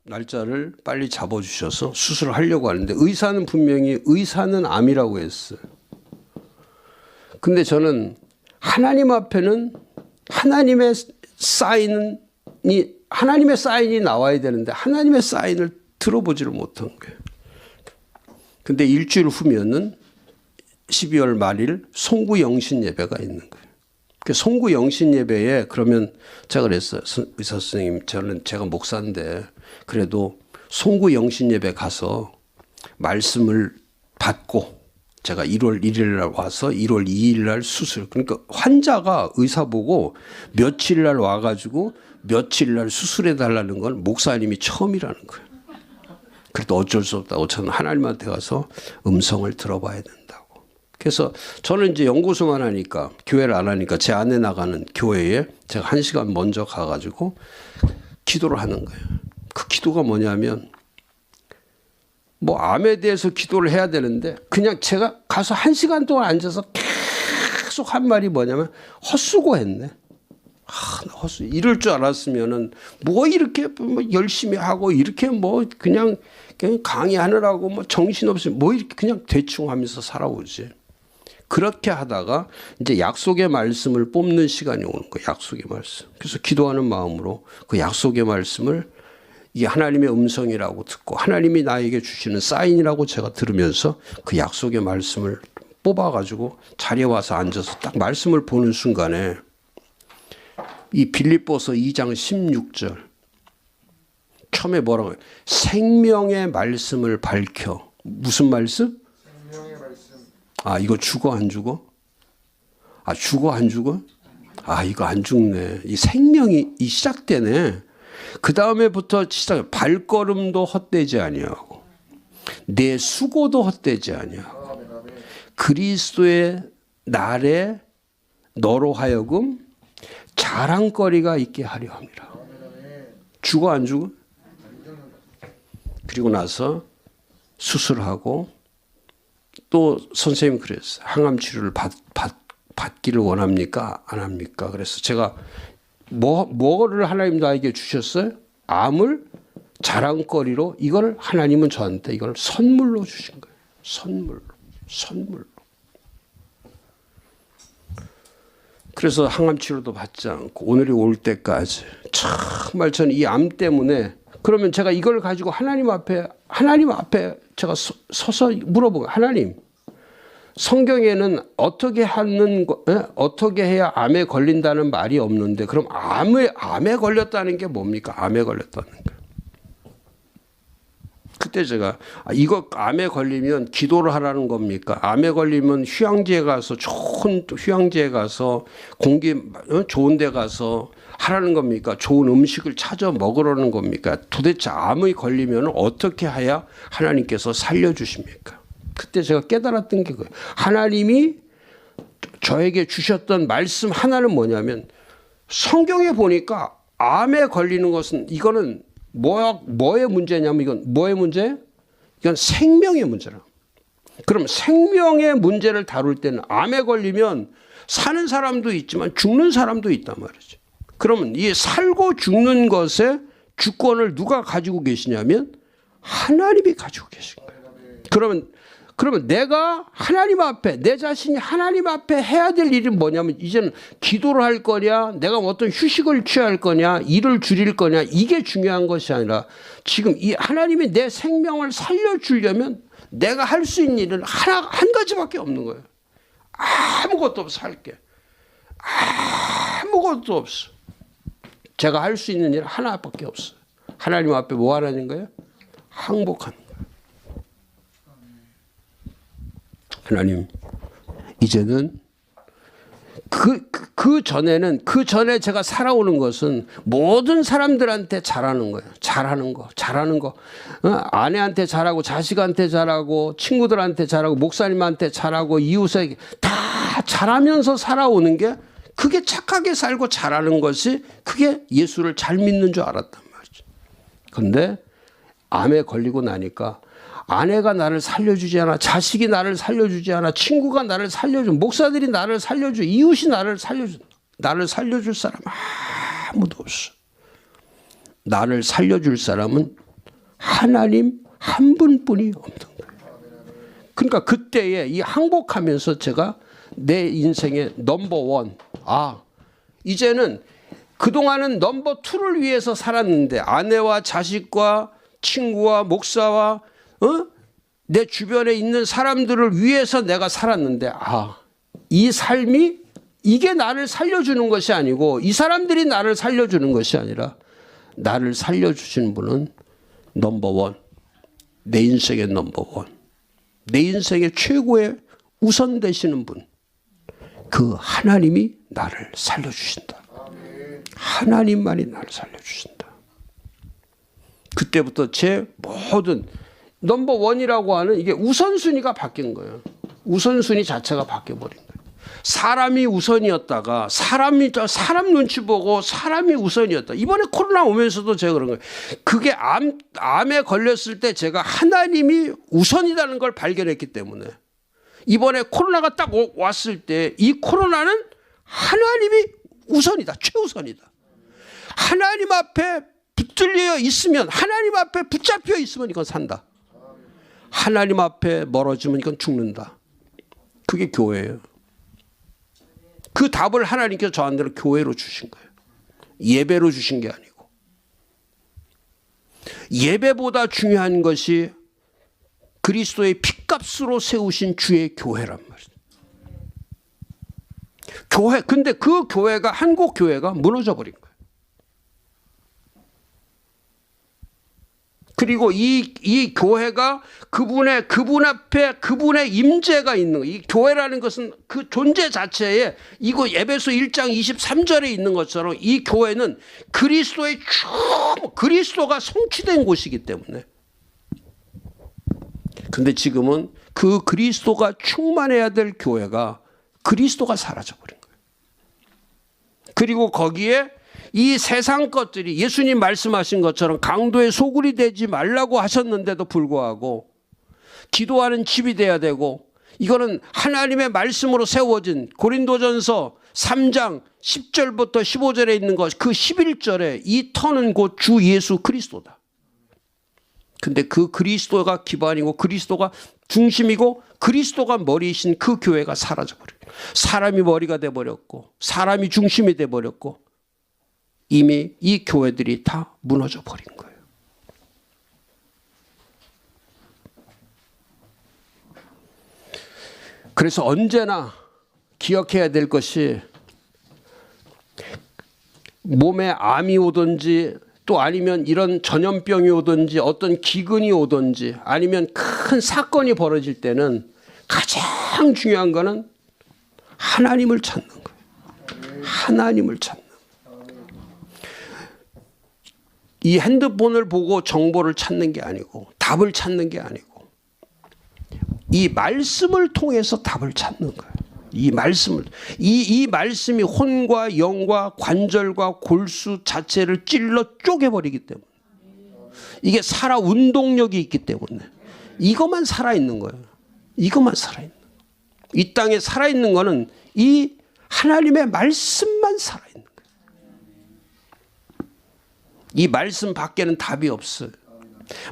날짜를 빨리 잡아주셔서 수술을 하려고 하는데 의사는 분명히 의사는 암이라고 했어요. 근데 저는 하나님 앞에는 하나님의 사인이 나와야 되는데 하나님의 사인을 들어보지를 못한 거예요. 근데 일주일 후면은 12월 말일 송구 영신 예배가 있는 거예요. 그 송구 영신 예배에 그러면 제가 그랬어요. 의사 선생님, 제가 목사인데 그래도 송구 영신 예배 가서 말씀을 받고 제가 1월 1일 날 와서 1월 2일 날 수술. 그러니까 환자가 의사 보고 며칠 날 와가지고 며칠 날 수술해 달라는 건 목사님이 처음이라는 거예요. 그래도 어쩔 수 없다고 저는 하나님한테 가서 음성을 들어봐야 된다고. 그래서 저는 이제 연구소만 하니까 교회를 안 하니까 제 안에 나가는 교회에 제가 1시간 먼저 가가지고 기도를 하는 거예요. 그 기도가 뭐냐면 뭐 암에 대해서 기도를 해야 되는데 그냥 제가 가서 1시간 동안 앉아서 계속 한 말이 뭐냐면 헛수고했네. 헛수. 이럴 줄 알았으면은 뭐 이렇게 뭐 열심히 하고 이렇게 뭐 그냥 강의하느라고 뭐 정신없이 뭐 이렇게 그냥 대충 하면서 살아오지. 그렇게 하다가 이제 약속의 말씀을 뽑는 시간이 오는 거예요. 약속의 말씀. 그래서 기도하는 마음으로 그 약속의 말씀을 이게 하나님의 음성이라고 듣고 하나님이 나에게 주시는 사인이라고 제가 들으면서 그 약속의 말씀을 뽑아가지고 자리에 와서 앉아서 딱 말씀을 보는 순간에 이 빌립보서 2장 16절 처음에 뭐라고 해요? 생명의 말씀을 밝혀. 무슨 말씀? 생명의 말씀. 이거 죽어 안 죽어? 죽어 안 죽어? 이거 안 죽네. 이 생명이 시작되네. 그 다음에부터 시작해. 발걸음도 헛되지 아니하고 내 수고도 헛되지 아니하고 그리스도의 날에 너로 하여금 자랑거리가 있게 하려 함이라. 죽어 안 죽어? 그리고 나서 수술하고 또 선생님 그랬어요. 항암 치료를 받기를 원합니까? 안 합니까? 그래서 제가 뭐를 하나님 나에게 주셨어요? 암을 자랑거리로 이걸 하나님은 저한테 이걸 선물로 주신 거예요. 선물로. 그래서 항암 치료도 받지 않고 오늘이 올 때까지 정말 저는 이 암 때문에 그러면 제가 이걸 가지고 하나님 앞에 제가 서서 물어보고 하나님 성경에는 어떻게 해야 암에 걸린다는 말이 없는데 그럼 암에 걸렸다는 게 뭡니까? 암에 걸렸다는 게. 그때 제가 이거 암에 걸리면 기도를 하라는 겁니까? 암에 걸리면 휴양지에 가서 좋은 휴양지에 가서 공기 좋은 데 가서 하라는 겁니까? 좋은 음식을 찾아 먹으라는 겁니까? 도대체 암에 걸리면 어떻게 해야 하나님께서 살려주십니까? 그때 제가 깨달았던 게 그거예요. 하나님이 저에게 주셨던 말씀 하나는 뭐냐면 성경에 보니까 암에 걸리는 것은 이거는 뭐의 문제냐면 이건 뭐의 문제? 이건 생명의 문제라. 그럼 생명의 문제를 다룰 때는 암에 걸리면 사는 사람도 있지만 죽는 사람도 있단 말이죠. 그러면 이 살고 죽는 것의 주권을 누가 가지고 계시냐면 하나님이 가지고 계신 거예요. 그러면 내가 하나님 앞에 내 자신이 하나님 앞에 해야 될 일이 뭐냐면 이제는 기도를 할 거냐 내가 어떤 휴식을 취할 거냐 일을 줄일 거냐 이게 중요한 것이 아니라 지금 이 하나님이 내 생명을 살려주려면 내가 할 수 있는 일은 한 가지밖에 없는 거예요. 아무것도 없어, 할 게. 아무것도 없어. 제가 할 수 있는 일 하나밖에 없어요. 하나님 앞에 뭐 하라는 거예요? 항복하는 거예요. 하나님, 이제는 그 전에 제가 살아오는 것은 모든 사람들한테 잘하는 거예요. 잘하는 거. 아내한테 잘하고, 자식한테 잘하고, 친구들한테 잘하고, 목사님한테 잘하고, 이웃에게 다 잘하면서 살아오는 게, 그게 착하게 살고 잘하는 것이, 그게 예수를 잘 믿는 줄 알았단 말이죠. 그런데 암에 걸리고 나니까 아내가 나를 살려주지 않아, 자식이 나를 살려주지 않아, 친구가 나를 살려줘, 목사들이 나를 살려줘, 이웃이 나를 살려줄 사람 아무도 없어. 나를 살려줄 사람은 하나님 한 분뿐이 없는 거예요. 그러니까 그때에 이 항복하면서 제가 내 인생의 넘버원, 이제는 그동안은 넘버2를 위해서 살았는데, 아내와 자식과 친구와 목사와 내 주변에 있는 사람들을 위해서 내가 살았는데, 이 삶이 이게 나를 살려주는 것이 아니고, 이 사람들이 나를 살려주는 것이 아니라, 나를 살려주시는 분은 넘버1, 내 인생의 넘버1, 내 인생의 최고의 우선 되시는 분, 그 하나님이 나를 살려주신다. 하나님만이 나를 살려주신다. 그때부터 제 모든 넘버1이라고 하는 이게 우선순위가 바뀐 거예요. 우선순위 자체가 바뀌어버린 거예요. 사람이 우선이었다가 사람 눈치 보고 사람이 우선이었다. 이번에 코로나 오면서도 제가 그런 거예요. 그게 암에 걸렸을 때 제가 하나님이 우선이라는 걸 발견했기 때문에, 이번에 코로나가 딱 왔을 때 이 코로나는 하나님이 우선이다. 최우선이다. 하나님 앞에 붙들려 있으면, 하나님 앞에 붙잡혀 있으면 이건 산다. 하나님 앞에 멀어지면 이건 죽는다. 그게 교회예요. 그 답을 하나님께서 저한테는 교회로 주신 거예요. 예배로 주신 게 아니고. 예배보다 중요한 것이 그리스도의 핏값으로 세우신 주의 교회란 말이에요. 근데 그 교회가, 한국 교회가 무너져 버린 거예요. 그리고 이 교회가 그분 앞에 그분의 임재가 있는 거예요. 이 교회라는 것은 그 존재 자체에, 이거 에베소 1장 23절에 있는 것처럼 이 교회는 그리스도가 성취된 곳이기 때문에. 근데 지금은 그 그리스도가 충만해야 될 교회가 그리스도가 사라져버린 거예요. 그리고 거기에 이 세상 것들이, 예수님 말씀하신 것처럼 강도의 소굴이 되지 말라고 하셨는데도 불구하고 기도하는 집이 돼야 되고, 이거는 하나님의 말씀으로 세워진 고린도전서 3장 10절부터 15절에 있는 것, 그 11절에 이 터는 곧 주 예수 그리스도다. 근데 그 그리스도가 기반이고, 그리스도가 중심이고, 그리스도가 머리이신 그 교회가 사라져버려요. 사람이 머리가 돼버렸고, 사람이 중심이 돼버렸고, 이미 이 교회들이 다 무너져 버린 거예요. 그래서 언제나 기억해야 될 것이, 몸에 암이 오든지, 또 아니면 이런 전염병이 오든지, 어떤 기근이 오든지, 아니면 큰 사건이 벌어질 때는 가장 중요한 거는 하나님을 찾는 거예요. 하나님을 찾는 거예요. 이 핸드폰을 보고 정보를 찾는 게 아니고, 답을 찾는 게 아니고, 이 말씀을 통해서 답을 찾는 거예요. 이 말씀을, 이 말씀이 혼과 영과 관절과 골수 자체를 찔러 쪼개버리기 때문에, 이게 살아 운동력이 있기 때문에 이것만 살아있는 거예요. 이것만 살아있는 거예요. 이 땅에 살아있는 거는 이 하나님의 말씀만 살아있는 거예요. 이 말씀 밖에는 답이 없어요.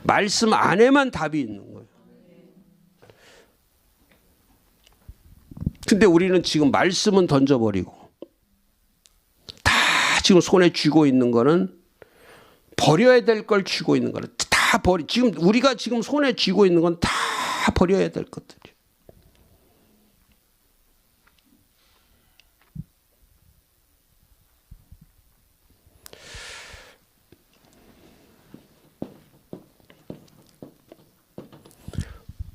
말씀 안에만 답이 있는 거예요. 근데 우리는 지금 말씀은 던져버리고, 다 지금 손에 쥐고 있는 거는, 버려야 될 걸 쥐고 있는 거는 다 지금 우리가 지금 손에 쥐고 있는 건 다 다 버려야 될 것들이.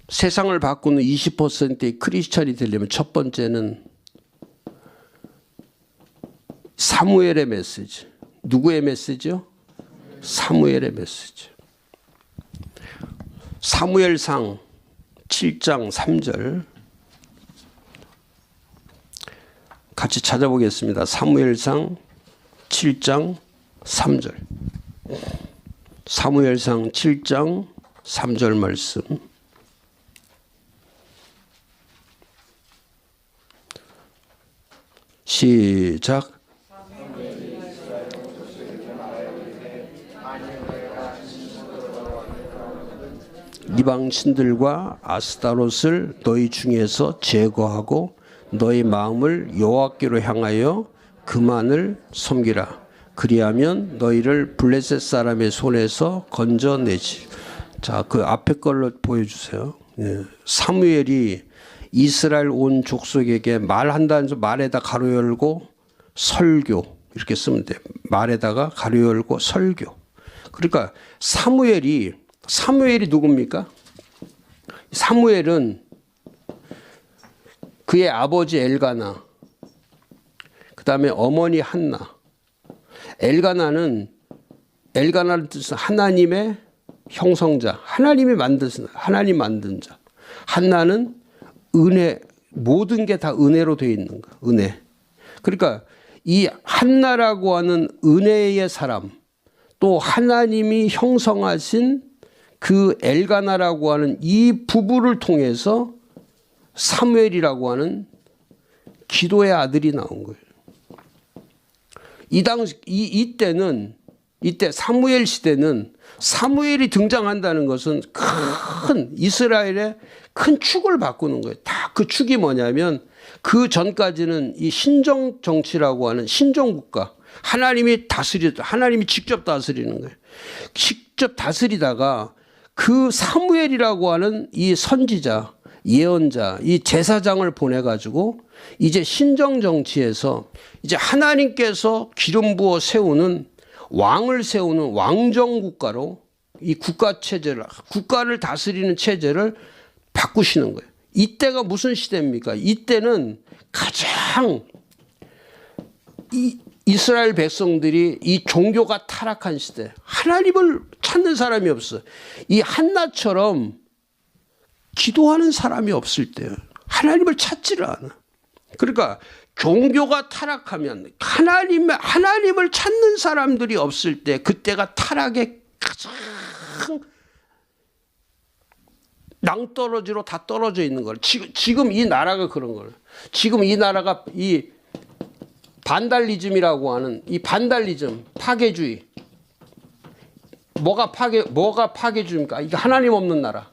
세상을 바꾸는 20%의 크리스찬이 되려면 첫 번째는 사무엘의 메시지. 누구의 메시지요? 사무엘의 메시지. 사무엘상 7장 3절 같이 찾아보겠습니다. 사무엘상 7장 3절. 사무엘상 7장 3절 말씀. 시작. 이방 신들과 아스타롯을 너희 중에서 제거하고 너희 마음을 여호와께로 향하여 그만을 섬기라. 그리하면 너희를 블레셋 사람의 손에서 건져내지. 자, 그 앞에 걸로 보여주세요. 예. 사무엘이 이스라엘 온 족속에게 말한다는 말에다 가로 열고 설교 이렇게 쓰면 돼요. 말에다가 가로 열고 설교. 그러니까 사무엘이 누굽니까? 사무엘은 그의 아버지 엘가나, 그 다음에 어머니 한나. 엘가나는 뜻은 하나님의 형성자, 하나님 만든 자. 한나는 은혜, 모든 게 다 은혜로 되어 있는 거야. 은혜. 그러니까 이 한나라고 하는 은혜의 사람, 또 하나님이 형성하신 그 엘가나라고 하는 이 부부를 통해서 사무엘이라고 하는 기도의 아들이 나온 거예요. 이때 사무엘 시대는 사무엘이 등장한다는 것은 큰 이스라엘의 큰 축을 바꾸는 거예요. 다 그 축이 뭐냐면 그 전까지는 이 신정 정치라고 하는 신정 국가, 하나님이 직접 다스리는 거예요. 직접 다스리다가 그 사무엘이라고 하는 이 선지자, 예언자, 이 제사장을 보내가지고 이제 신정 정치에서 이제 하나님께서 기름 부어 세우는 왕을 세우는 왕정 국가로 이 국가를 다스리는 체제를 바꾸시는 거예요. 이때가 무슨 시대입니까? 이때는 가장 이스라엘 백성들이 이 종교가 타락한 시대, 하나님을 찾는 사람이 없어. 이 한나처럼 기도하는 사람이 없을 때요. 하나님을 찾지를 않아. 그러니까 종교가 타락하면 하나님을 찾는 사람들이 없을 때 그때가 타락의 가장 낭떠러지로 다 떨어져 있는 거예요. 지금 이 나라가 그런 거예요. 지금 이 나라가 이 반달리즘이라고 하는 이 반달리즘, 파괴주의. 뭐가 파괴주의입니까? 이게 하나님 없는 나라.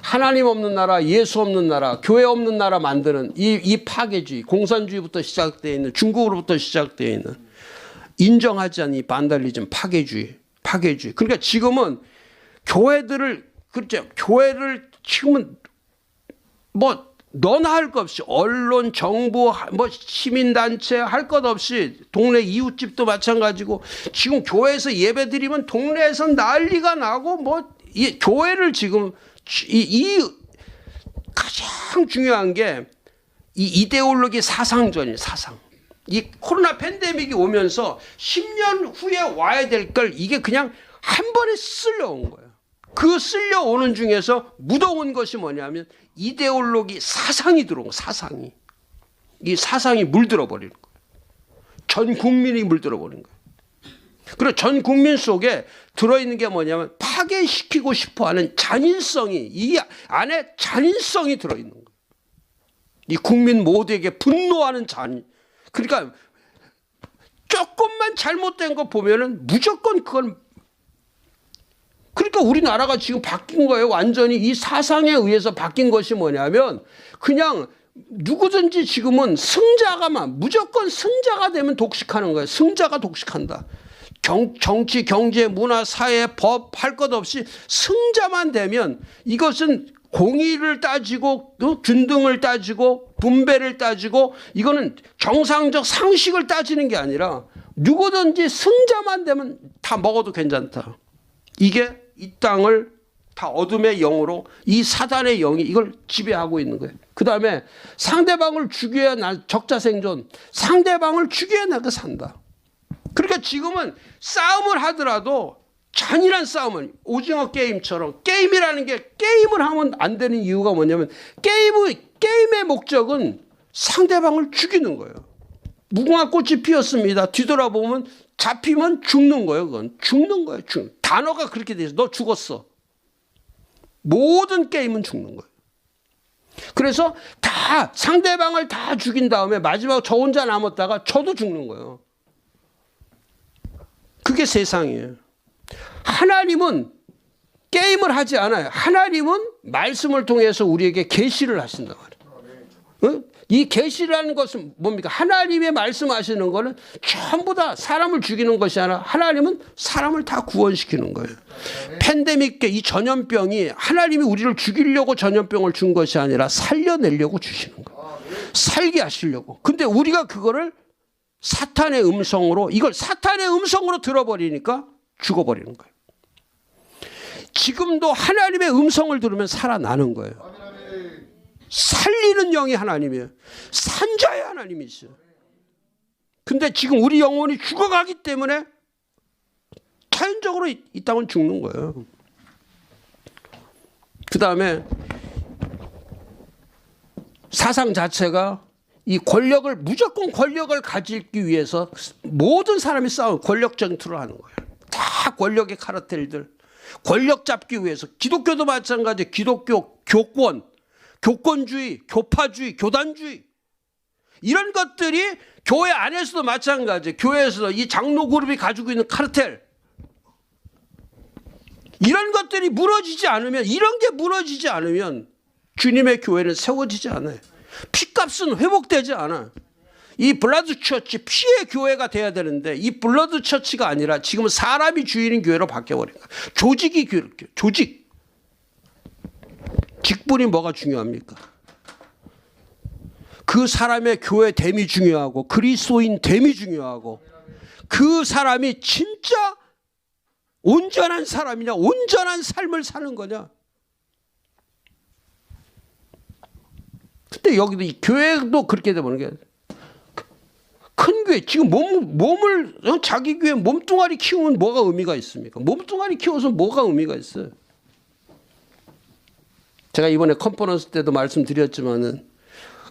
하나님 없는 나라, 예수 없는 나라, 교회 없는 나라 만드는 이 파괴주의, 공산주의부터 시작되어 있는, 중국으로부터 시작되어 있는, 인정하지 않는 이 반달리즘, 파괴주의. 그러니까 지금은 교회를 지금은 너나 할 것 없이 언론, 정부, 시민단체 할 것 없이 동네 이웃집도 마찬가지고 지금 교회에서 예배 드리면 동네에서 난리가 나고 이 교회를 지금 가장 중요한 게 이 이데올로기 사상전이에요. 사상. 이 코로나 팬데믹이 오면서 10년 후에 와야 될 걸 이게 그냥 한 번에 쓸려온 거예요. 그 쓸려오는 중에서 묻어온 것이 뭐냐면 이데올로기 사상이 들어온 거예요. 사상이. 이 사상이 물들어 버리는 거예요. 전 국민이 물들어 버리는 거예요. 그리고 전 국민 속에 들어있는 게 뭐냐면 파괴시키고 싶어하는 잔인성이, 이 안에 잔인성이 들어있는 거예요. 이 국민 모두에게 분노하는 그러니까 조금만 잘못된 거 보면은 무조건 그건, 그러니까 우리나라가 지금 바뀐 거예요. 완전히 이 사상에 의해서 바뀐 것이 뭐냐면 그냥 누구든지 지금은 무조건 승자가 되면 독식하는 거예요. 승자가 독식한다. 정치, 경제, 문화, 사회, 법 할 것 없이 승자만 되면 이것은 공의를 따지고 균등을 따지고 분배를 따지고 이거는 정상적 상식을 따지는 게 아니라 누구든지 승자만 되면 다 먹어도 괜찮다. 이게 이 땅을 다 어둠의 영으로 이 사단의 영이 이걸 지배하고 있는 거예요. 그 다음에 상대방을 죽여야 적자생존. 상대방을 죽여야 내가 산다. 그러니까 지금은 싸움을 하더라도 잔인한 싸움을 오징어 게임처럼 게임이라는 게 게임을 하면 안 되는 이유가 뭐냐면 게임의 목적은 상대방을 죽이는 거예요. 무궁화 꽃이 피었습니다. 뒤돌아보면 잡히면 죽는 거예요. 그건 죽는 거예요. 단어가 그렇게 돼 있어. 너 죽었어. 모든 게임은 죽는 거예요. 그래서 다 상대방을 다 죽인 다음에 마지막 저 혼자 남았다가 저도 죽는 거예요. 그게 세상이에요. 하나님은 게임을 하지 않아요. 하나님은 말씀을 통해서 우리에게 계시를 하신단 말이에요. 이 계시라는 것은 뭡니까? 하나님의 말씀하시는 거는 전부 다 사람을 죽이는 것이 아니라 하나님은 사람을 다 구원시키는 거예요. 팬데믹 이 전염병이 하나님이 우리를 죽이려고 전염병을 준 것이 아니라 살려내려고 주시는 거예요. 살게 하시려고. 근데 우리가 그거를 사탄의 음성으로 이걸 사탄의 음성으로 들어버리니까 죽어버리는 거예요. 지금도 하나님의 음성을 들으면 살아나는 거예요. 살리는 영이 하나님이에요. 산자의 하나님이시죠. 근데 지금 우리 영혼이 죽어가기 때문에 자연적으로 이 땅은 죽는 거예요. 그 다음에 사상 자체가 이 권력을 무조건 권력을 가지기 위해서 모든 사람이 싸움 권력 전투를 하는 거예요. 다 권력의 카르텔들 권력 잡기 위해서 기독교도 마찬가지. 기독교 교권 교권주의, 교파주의, 교단주의 이런 것들이 교회 안에서도 마찬가지예요. 교회에서도 이 장로 그룹이 가지고 있는 카르텔 이런 것들이 무너지지 않으면 이런 게 무너지지 않으면 주님의 교회는 세워지지 않아요. 피값은 회복되지 않아요. 이 블러드 처치 피의 교회가 돼야 되는데 이 블러드 처치가 아니라 지금은 사람이 주인인 교회로 바뀌어버린 거예요. 조직이 조직 직분이 뭐가 중요합니까? 그 사람의 교회 됨이 중요하고 그리스도인 됨이 중요하고 그 사람이 진짜 온전한 사람이냐 온전한 삶을 사는 거냐. 근데 여기도 이 교회도 그렇게 되는 게 큰 교회 지금 몸을 자기 교회 몸뚱아리 키우면 뭐가 의미가 있습니까? 몸뚱아리 키워서 뭐가 의미가 있어요? 제가 이번에 컨퍼런스 때도 말씀드렸지만은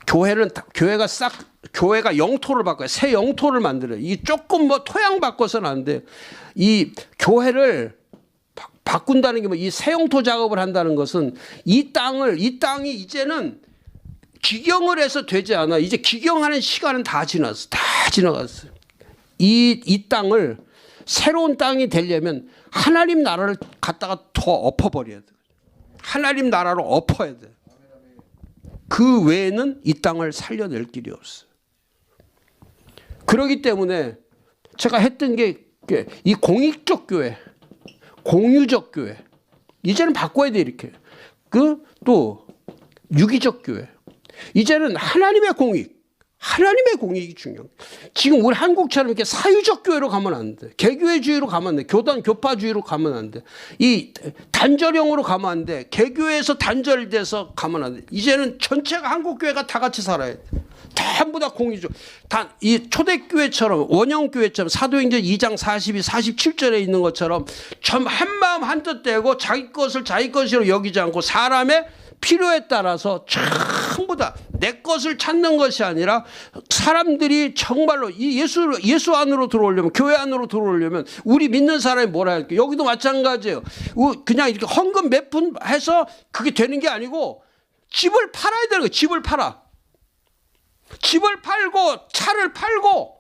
교회가 영토를 바꿔요. 새 영토를 만들어요. 이 조금 뭐 토양 바꿔서는 안 돼요. 이 교회를 바꾼다는 게 뭐 이 새 영토 작업을 한다는 것은 이 땅이 이제는 기경을 해서 되지 않아. 이제 기경하는 시간은 다 지났어. 다 지나갔어요. 이 땅을 새로운 땅이 되려면 하나님 나라를 갖다가 더 엎어버려야 돼. 하나님 나라로 엎어야 돼. 그 외에는 이 땅을 살려낼 길이 없어요. 그렇기 때문에 제가 했던 게 이 공익적 교회, 공유적 교회 이제는 바꿔야 돼. 이렇게 또 유기적 교회 이제는 하나님의 공익이 중요해요. 지금 우리 한국처럼 이렇게 사유적 교회로 가면 안 돼. 개교회주의로 가면 안 돼. 교파주의로 가면 안 돼. 이 단절형으로 가면 안 돼. 개교회에서 단절돼서 가면 안 돼. 이제는 전체가 한국교회가 다 같이 살아야 돼. 전부 다 공의적. 이 초대교회처럼 원형교회처럼 사도행전 2장 42, 47절에 있는 것처럼 한마음 한뜻 되고 자기 것을 자기 것으로 여기지 않고 사람의 필요에 따라서 전부 다 내 것을 찾는 것이 아니라 사람들이 정말로 이 예수 안으로 들어오려면 교회 안으로 들어오려면 우리 믿는 사람이 뭐라 할까? 여기도 마찬가지예요. 그냥 이렇게 헌금 몇 푼 해서 그게 되는 게 아니고 집을 팔아야 되는 거예요. 집을 팔아. 집을 팔고 차를 팔고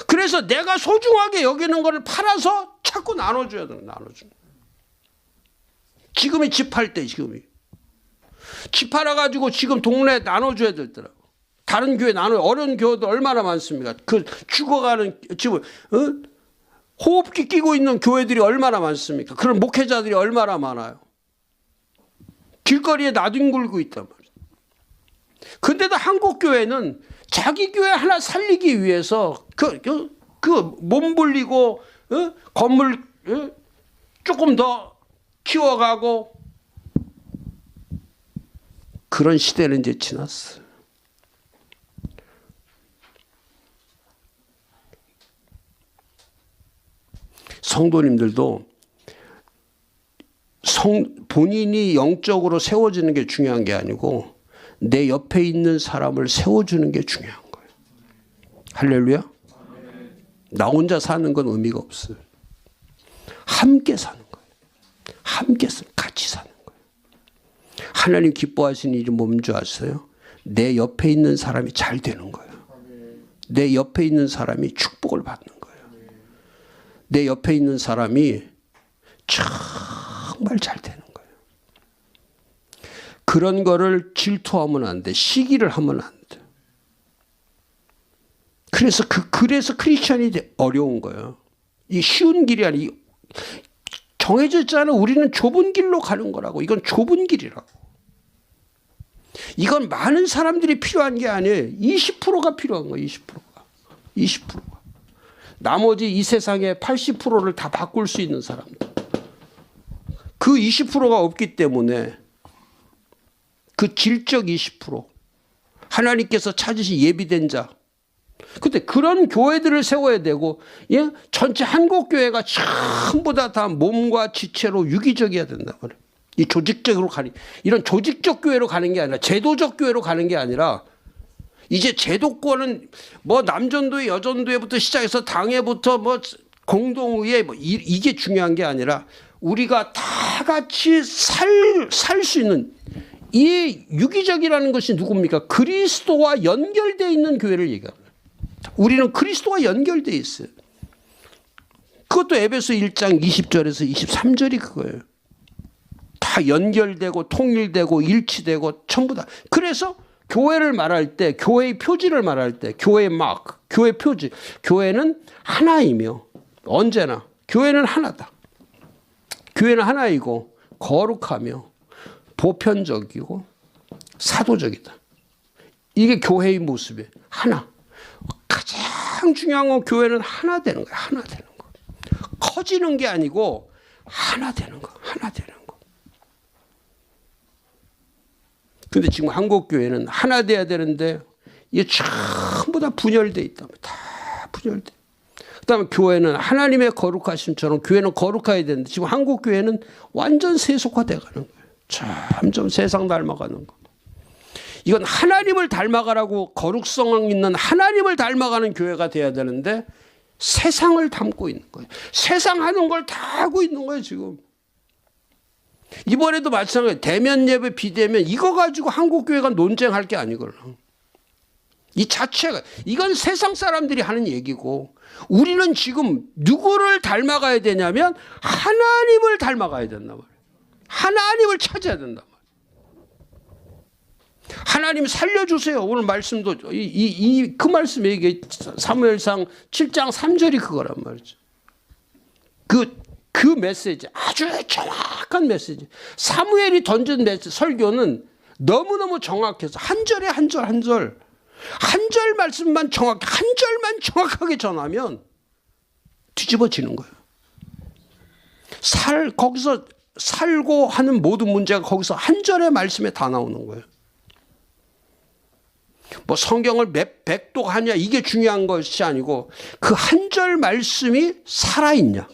그래서 내가 소중하게 여기는 거를 팔아서 자꾸 나눠줘야 돼. 나눠주는. 지금이 집 팔 때 지금이. 집 팔아가지고 지금 동네에 나눠줘야 되더라고. 다른 교회 어려운 교회도 얼마나 많습니까? 그 죽어가는 지금 호흡기 끼고 있는 교회들이 얼마나 많습니까? 그런 목회자들이 얼마나 많아요. 길거리에 나뒹굴고 있단 말이에요. 근데도 한국 교회는 자기 교회 하나 살리기 위해서 몸 불리고 건물 조금 더 키워가고 그런 시대는 이제 지났어요. 성도님들도 본인이 영적으로 세워지는 게 중요한 게 아니고 내 옆에 있는 사람을 세워주는 게 중요한 거예요. 할렐루야. 나 혼자 사는 건 의미가 없어요. 함께 사는 거예요. 함께 같이 사는 거예요. 하나님 기뻐하시는 일이 뭔지 아세요? 내 옆에 있는 사람이 잘 되는 거예요. 내 옆에 있는 사람이 축복을 받는 거예요. 내 옆에 있는 사람이 정말 잘 되는 거예요. 그런 거를 질투하면 안 돼. 시기를 하면 안 돼. 그래서 크리스천이 어려운 거예요. 이 쉬운 길이 아니 정해져 있잖아요. 우리는 좁은 길로 가는 거라고. 이건 좁은 길이라고. 이건 많은 사람들이 필요한 게 아니에요. 20%가 필요한 거예요. 20%가. 나머지 이 세상의 80%를 다 바꿀 수 있는 사람들. 그 20%가 없기 때문에 그 질적 20% 하나님께서 찾으신 예비된 자. 근데 그런 교회들을 세워야 되고 전체 한국교회가 전부 다 몸과 지체로 유기적이어야 된단 말이에요. 이 조직적으로 가는 이런 조직적 교회로 가는 게 아니라 제도적 교회로 가는 게 아니라 이제 제도권은 뭐 남전도회 여전도회부터 시작해서 당회부터 뭐 공동의회 뭐 이게 중요한 게 아니라 우리가 다 같이 살 수 있는 이 유기적이라는 것이 누굽니까? 그리스도와 연결되어 있는 교회를 얘기합니다. 우리는 그리스도와 연결되어 있어요. 그것도 에베소 1장 20절에서 23절이 그거예요. 다 연결되고 통일되고 일치되고 전부 다. 그래서 교회를 말할 때 교회의 표지를 말할 때 교회의 마크, 교회 표지. 교회는 하나이며 언제나 교회는 하나다. 교회는 하나이고 거룩하며 보편적이고 사도적이다. 이게 교회의 모습이에요. 하나. 가장 중요한 건 교회는 하나 되는 거예요. 하나 되는 거. 커지는 게 아니고 하나 되는 거. 하나 되는 거. 근데 지금 한국 교회는 하나 돼야 되는데 이게 전부 다 분열돼 있다. 다 분열돼. 그다음에 교회는 하나님의 거룩하심처럼 교회는 거룩해야 되는데 지금 한국 교회는 완전 세속화돼 가는 거예요. 점점 세상 닮아가는 거. 이건 하나님을 닮아가라고 거룩성 있는 하나님을 닮아가는 교회가 돼야 되는데 세상을 담고 있는 거예요. 세상 하는 걸 다 하고 있는 거예요 지금. 이번에도 마찬가지예요. 대면 예배 비대면 이거 가지고 한국 교회가 논쟁할 게 아니거든요. 이 자체가 이건 세상 사람들이 하는 얘기고 우리는 지금 누구를 닮아가야 되냐면 하나님을 닮아가야 된단 말이에요. 하나님을 찾아야 된단 말이에요. 하나님 살려주세요. 오늘 말씀도 그 말씀에 이게 사무엘상 7장 3절이 그거란 말이죠. 그 메시지 아주 정확한 메시지. 사무엘이 던진 설교는 너무너무 정확해서 한 절에 한 절 말씀만 정확히 한 절만 정확하게 전하면 뒤집어지는 거예요. 거기서 살고 하는 모든 문제가 거기서 한 절의 말씀에 다 나오는 거예요. 뭐 성경을 백독하냐 이게 중요한 것이 아니고 그 한 절 말씀이 살아있냐,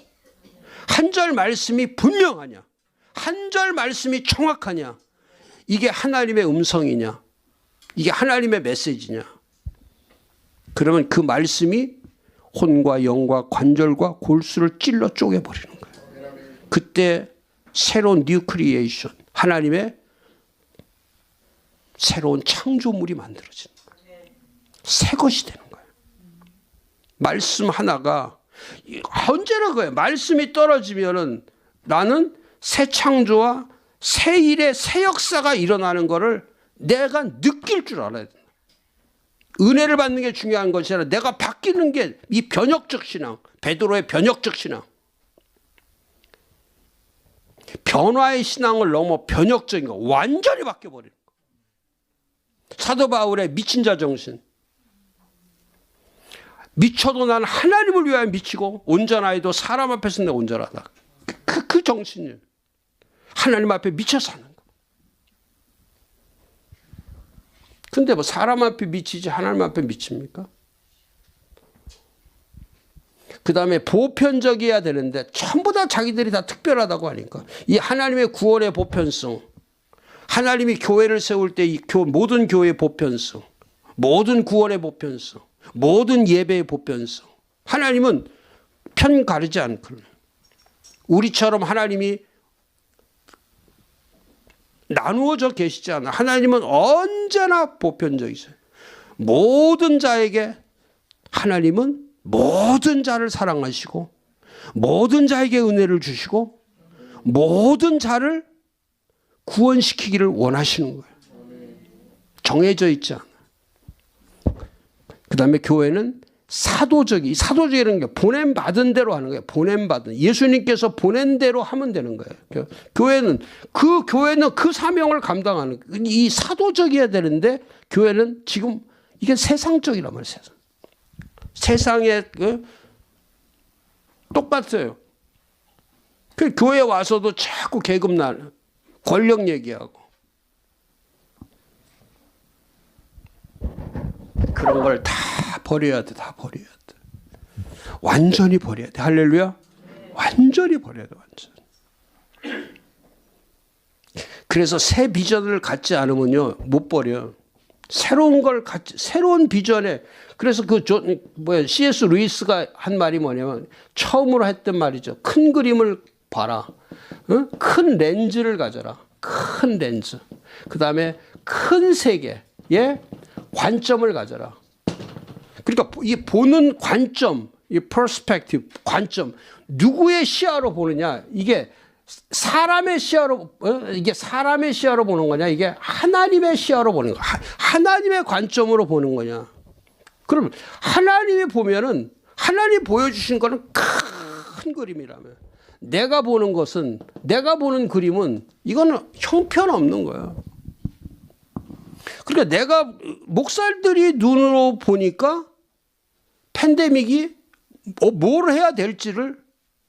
한 절 말씀이 분명하냐, 한 절 말씀이 정확하냐, 이게 하나님의 음성이냐, 이게 하나님의 메시지냐. 그러면 그 말씀이 혼과 영과 관절과 골수를 찔러 쪼개버리는 거예요. 그때 새로운 뉴 크리에이션, 하나님의 새로운 창조물이 만들어지는 거예요. 새 것이 되는 거예요. 말씀 하나가 언제나 그거예요. 말씀이 떨어지면은 나는 새 창조와 새 일의 새 역사가 일어나는 거를 내가 느낄 줄 알아야 된다. 은혜를 받는 게 중요한 것이 아니라 내가 바뀌는 게 이 변혁적 신앙, 베드로의 변혁적 신앙. 변화의 신앙을 넘어 변혁적인 거, 완전히 바뀌어버리는 거. 사도 바울의 미친 자 정신. 미쳐도 난 하나님을 위하여 미치고 온전하여도 사람 앞에서 내 온전하다. 그 정신이에요. 하나님 앞에 미쳐 사는 거. 근데 뭐 사람 앞에 미치지 하나님 앞에 미칩니까? 그 다음에 보편적이어야 되는데 전부 다 자기들이 다 특별하다고 하니까 이 하나님의 구원의 보편성, 하나님이 교회를 세울 때 이 모든 교회의 보편성, 모든 구원의 보편성, 모든 예배의 보편성, 하나님은 편 가르지 않거든요. 우리처럼 하나님이 나누어져 계시지 않아. 하나님은 언제나 보편적이세요. 모든 자에게 하나님은 모든 자를 사랑하시고 모든 자에게 은혜를 주시고 모든 자를 구원시키기를 원하시는 거예요. 정해져 있지 않아요. 그 다음에 교회는 사도적이라는 게 보냄받은 대로 하는 거예요. 보냄받은. 예수님께서 보낸 대로 하면 되는 거예요. 교회는 그 사명을 감당하는 거예요. 이 사도적이어야 되는데 교회는 지금 이게 세상적이란 말이에요. 세상에 똑같아요. 그 교회 와서도 자꾸 계급날, 권력 얘기하고 그런 걸 다 버려야 돼. 다 버려야 돼. 완전히 버려야 돼. 할렐루야. 완전히 버려야 돼. 완전. 그래서 새 비전을 갖지 않으면요 못 버려. 새로운 걸 갖지, 새로운 비전에. 그래서 C.S. 루이스가 한 말이 뭐냐면 처음으로 했던 말이죠. 큰 그림을 봐라. 응? 큰 렌즈를 가져라. 큰 렌즈. 그 다음에 큰 세계의 관점을 가져라. 그러니까 이 보는 관점, 이 퍼스펙티브, 관점, 누구의 시야로 보느냐? 이게 사람의 시야로, 이게 사람의 시야로 보는 거냐? 이게 하나님의 시야로 보는 거야. 하나님의 관점으로 보는 거냐? 그럼 하나님이 보면은 하나님 보여주신 거는 큰 그림이라며. 내가 보는 것은, 내가 보는 그림은 이거는 형편없는 거야. 그러니까 내가 목사들이 눈으로 보니까 팬데믹이 뭘 해야 될지를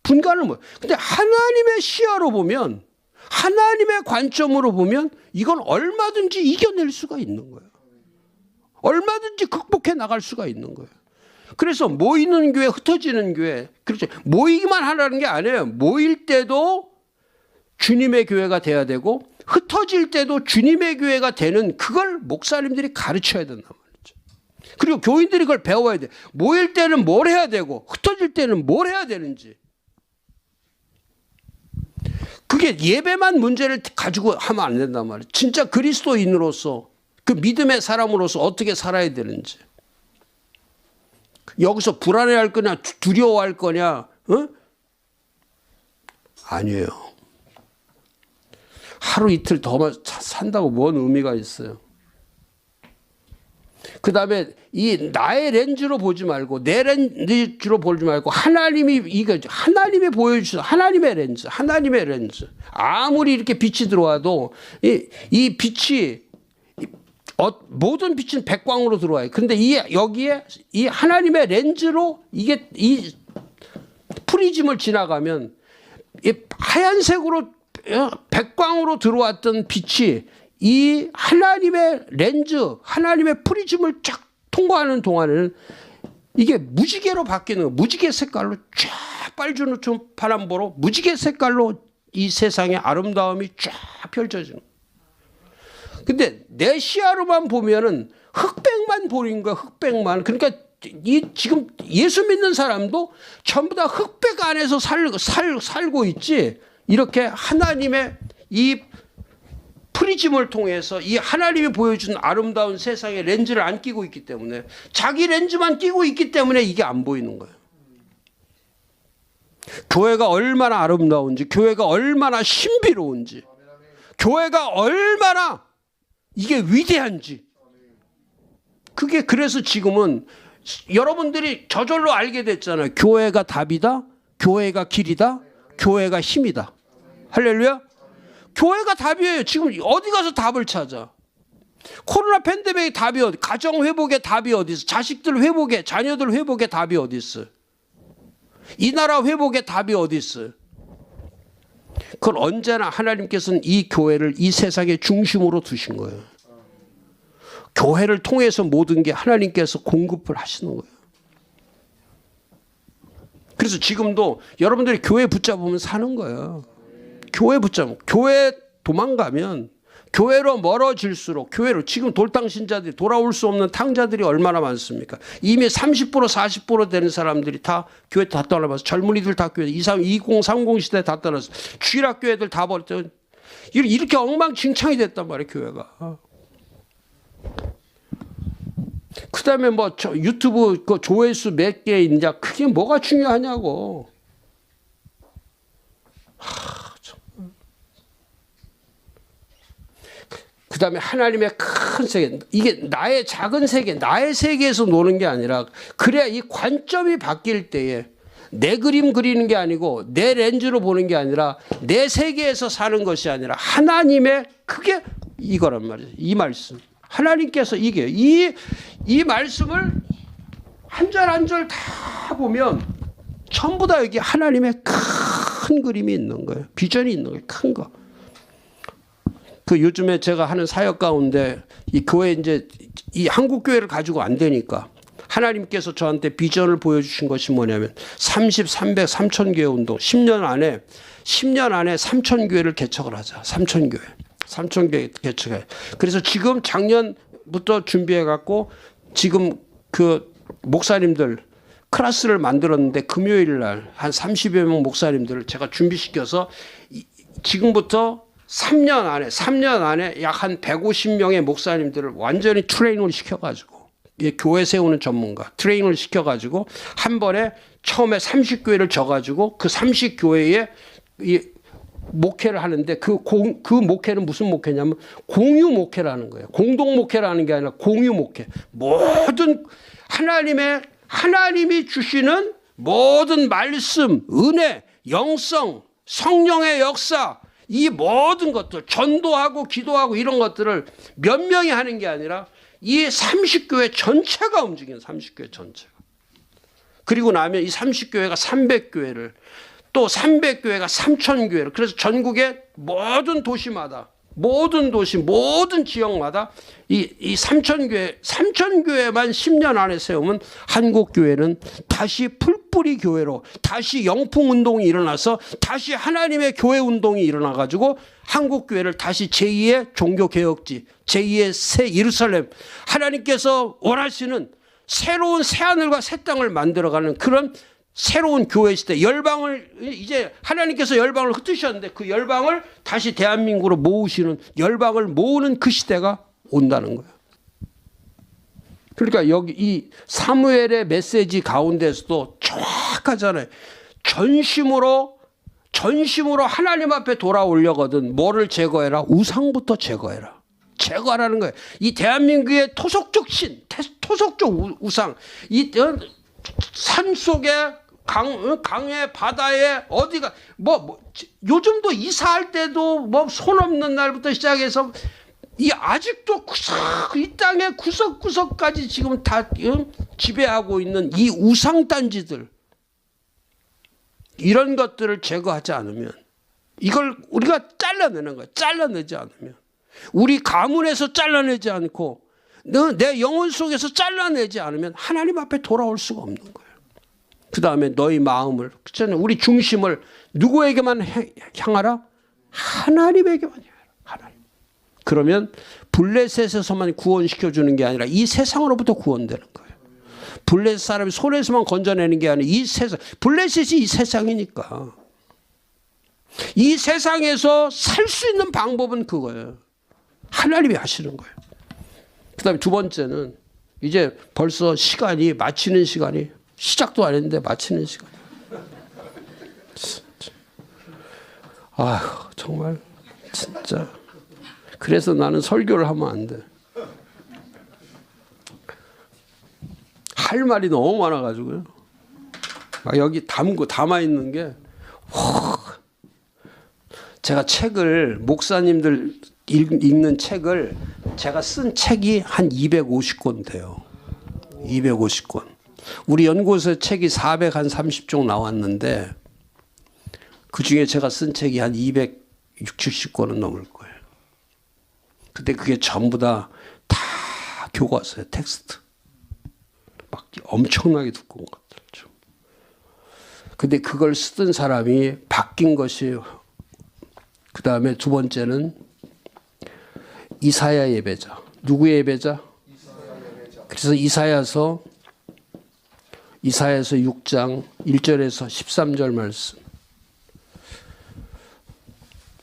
분간을 못. 근데 하나님의 시야로 보면, 하나님의 관점으로 보면 이건 얼마든지 이겨낼 수가 있는 거예요. 얼마든지 극복해 나갈 수가 있는 거예요. 그래서 모이는 교회, 흩어지는 교회, 그렇죠. 모이기만 하라는 게 아니에요. 모일 때도 주님의 교회가 돼야 되고 흩어질 때도 주님의 교회가 되는 그걸 목사님들이 가르쳐야 된단 말이죠. 그리고 교인들이 그걸 배워야 돼. 모일 때는 뭘 해야 되고 흩어질 때는 뭘 해야 되는지. 그게 예배만 문제를 가지고 하면 안 된단 말이에요. 진짜 그리스도인으로서 그 믿음의 사람으로서 어떻게 살아야 되는지. 여기서 불안해할 거냐 두려워할 거냐 아니에요. 하루 이틀 더 산다고 뭔 의미가 있어요. 그 다음에 이 나의 렌즈로 보지 말고 내 렌즈로 보지 말고 하나님이 보여주신 하나님의 렌즈. 아무리 이렇게 빛이 들어와도 이 빛이 모든 빛은 백광으로 들어와요. 그런데 여기에 이 하나님의 렌즈로 이게 이 프리즘을 지나가면 이 하얀색으로 백광으로 들어왔던 빛이 이 하나님의 렌즈, 하나님의 프리즘을 쫙 통과하는 동안에는 이게 무지개로 바뀌는 거예요. 무지개 색깔로 쫙 빨주노초 파란보로 무지개 색깔로 이 세상의 아름다움이 쫙 펼쳐지는 거예요. 근데 내 시야로만 보면은 흑백만 보이는 거야. 흑백만. 그러니까 지금 예수 믿는 사람도 전부 다 흑백 안에서 살고 있지. 이렇게 하나님의 이 프리즘을 통해서 이 하나님이 보여준 아름다운 세상의 렌즈를 안 끼고 있기 때문에 자기 렌즈만 끼고 있기 때문에 이게 안 보이는 거예요. 교회가 얼마나 아름다운지, 교회가 얼마나 신비로운지, 교회가 얼마나 이게 위대한지. 그게 그래서 지금은 여러분들이 저절로 알게 됐잖아요. 교회가 답이다, 교회가 길이다, 교회가 힘이다. 할렐루야. 교회가 답이에요. 지금 어디 가서 답을 찾아? 코로나 팬데믹의 답이 어디? 가정 회복의 답이 어디 있어? 자식들 회복에, 자녀들 회복의 답이 어디 있어? 이 나라 회복의 답이 어디 있어? 그건 언제나 하나님께서는 이 교회를 이 세상의 중심으로 두신 거예요. 교회를 통해서 모든 게 하나님께서 공급을 하시는 거예요. 그래서 지금도 여러분들이 교회 붙잡으면 사는 거예요. 교회 붙잡으면, 교회 도망가면 교회로 멀어질수록, 교회로 지금 돌당 신자들이, 돌아올 수 없는 탕자들이 얼마나 많습니까? 이미 30% 40% 되는 사람들이 다 교회 다 떠나면서, 젊은이들 다 교회 2030 시대 다 떠나서 주일학교애들 다 버렸죠. 이렇게 엉망진창이 됐단 말이에요, 교회가. 그 다음에 뭐 유튜브 그 조회수 몇 개 있냐, 그게 뭐가 중요하냐고. 그 다음에 하나님의 큰 세계, 이게 나의 작은 세계, 나의 세계에서 노는 게 아니라, 그래야 이 관점이 바뀔 때에 내 그림 그리는 게 아니고 내 렌즈로 보는 게 아니라 내 세계에서 사는 것이 아니라 하나님의, 그게 이거란 말이에요. 이 말씀. 하나님께서 이게 이 말씀을 한 절 한 절 다 보면 전부 다 여기 하나님의 큰 그림이 있는 거예요. 비전이 있는 거예요. 큰 거. 그 요즘에 제가 하는 사역 가운데 이 교회 이제 이 한국 교회를 가지고 안 되니까 하나님께서 저한테 비전을 보여주신 것이 뭐냐면 30, 300, 3,000교회 운동. 10년 안에 3,000교회를 개척을 하자. 3,000교회. 3,000교회 개척해. 그래서 지금 작년부터 준비해 갖고 지금 그 목사님들 클래스를 만들었는데 금요일 날 한 30여 명 목사님들을 제가 준비시켜서 지금부터 3년 안에 약 한 150명의 목사님들을 완전히 트레이닝을 시켜가지고, 교회 세우는 전문가 트레이닝을 시켜가지고 한 번에 처음에 30교회를 져가지고 그 30교회에 이 목회를 하는데 그 목회는 무슨 목회냐면 공유 목회라는 거예요. 공동 목회라는 게 아니라 공유 목회. 모든 하나님이 주시는 모든 말씀, 은혜, 영성, 성령의 역사, 이 모든 것들, 전도하고 기도하고 이런 것들을 몇 명이 하는 게 아니라 이 30교회 전체가 움직이는, 30교회 전체가. 그리고 나면 이 30교회가 300교회를, 또 300교회가 3,000교회를, 그래서 전국의 모든 도시마다, 모든 도시, 모든 지역마다 이 3,000교회만 10년 안에 세우면 한국교회는 다시 풀뿌리 교회로, 다시 영풍운동이 일어나서 다시 하나님의 교회 운동이 일어나가지고 한국교회를 다시 제2의 종교개혁지, 제2의 새 예루살렘, 하나님께서 원하시는 새로운 새하늘과 새 땅을 만들어가는 그런 새로운 교회 시대, 열방을, 이제 하나님께서 열방을 흩으셨는데 그 열방을 다시 대한민국으로 모으시는, 열방을 모으는 그 시대가 온다는 거예요. 그러니까 여기 이 사무엘의 메시지 가운데서도 정확하잖아요. 전심으로 하나님 앞에 돌아오려거든. 뭐를 제거해라? 우상부터 제거해라. 제거하라는 거예요. 이 대한민국의 토속적 토속적 우상, 이 산 속에 강에 바다에 어디가 요즘도 이사할 때도 뭐 손 없는 날부터 시작해서 이 아직도 이 땅의 구석구석까지 지금 다 지배하고 있는 이 우상단지들, 이런 것들을 제거하지 않으면, 이걸 우리가 잘라내는 거야. 잘라내지 않으면, 우리 가문에서 잘라내지 않고 내 영혼 속에서 잘라내지 않으면 하나님 앞에 돌아올 수가 없는 거예요. 그 다음에 너희 마음을, 우리 중심을 누구에게만 향하라? 하나님에게만 향하라. 하나님. 그러면 블레셋에서만 구원시켜주는 게 아니라 이 세상으로부터 구원되는 거예요. 블레셋 사람이 손에서만 건져내는 게 아니라 이 세상, 블레셋이 이 세상이니까. 이 세상에서 살 수 있는 방법은 그거예요. 하나님이 하시는 거예요. 그 다음에 두 번째는 이제 벌써 시간이, 마치는 시간이, 시작도 안 했는데 마치는 시간. 아휴, 정말 진짜. 그래서 나는 설교를 하면 안 돼. 할 말이 너무 많아가지고요. 여기 담아 있는 게 제가 책을 목사님들 읽는 책을 제가 쓴 책이 한 250권 돼요. 250권. 우리 연구소에 책이 430쪽 나왔는데 그중에 제가 쓴 책이 한 260, 70권은 넘을 거예요. 근데 그게 전부 다 교과서예요. 텍스트. 막 엄청나게 두꺼운 것들. 근데 그걸 쓰던 사람이 바뀐 것이, 그 다음에 두 번째는 이사야 예배자. 누구의 예배자? 그래서 이사야서 6장 1절에서 13절 말씀.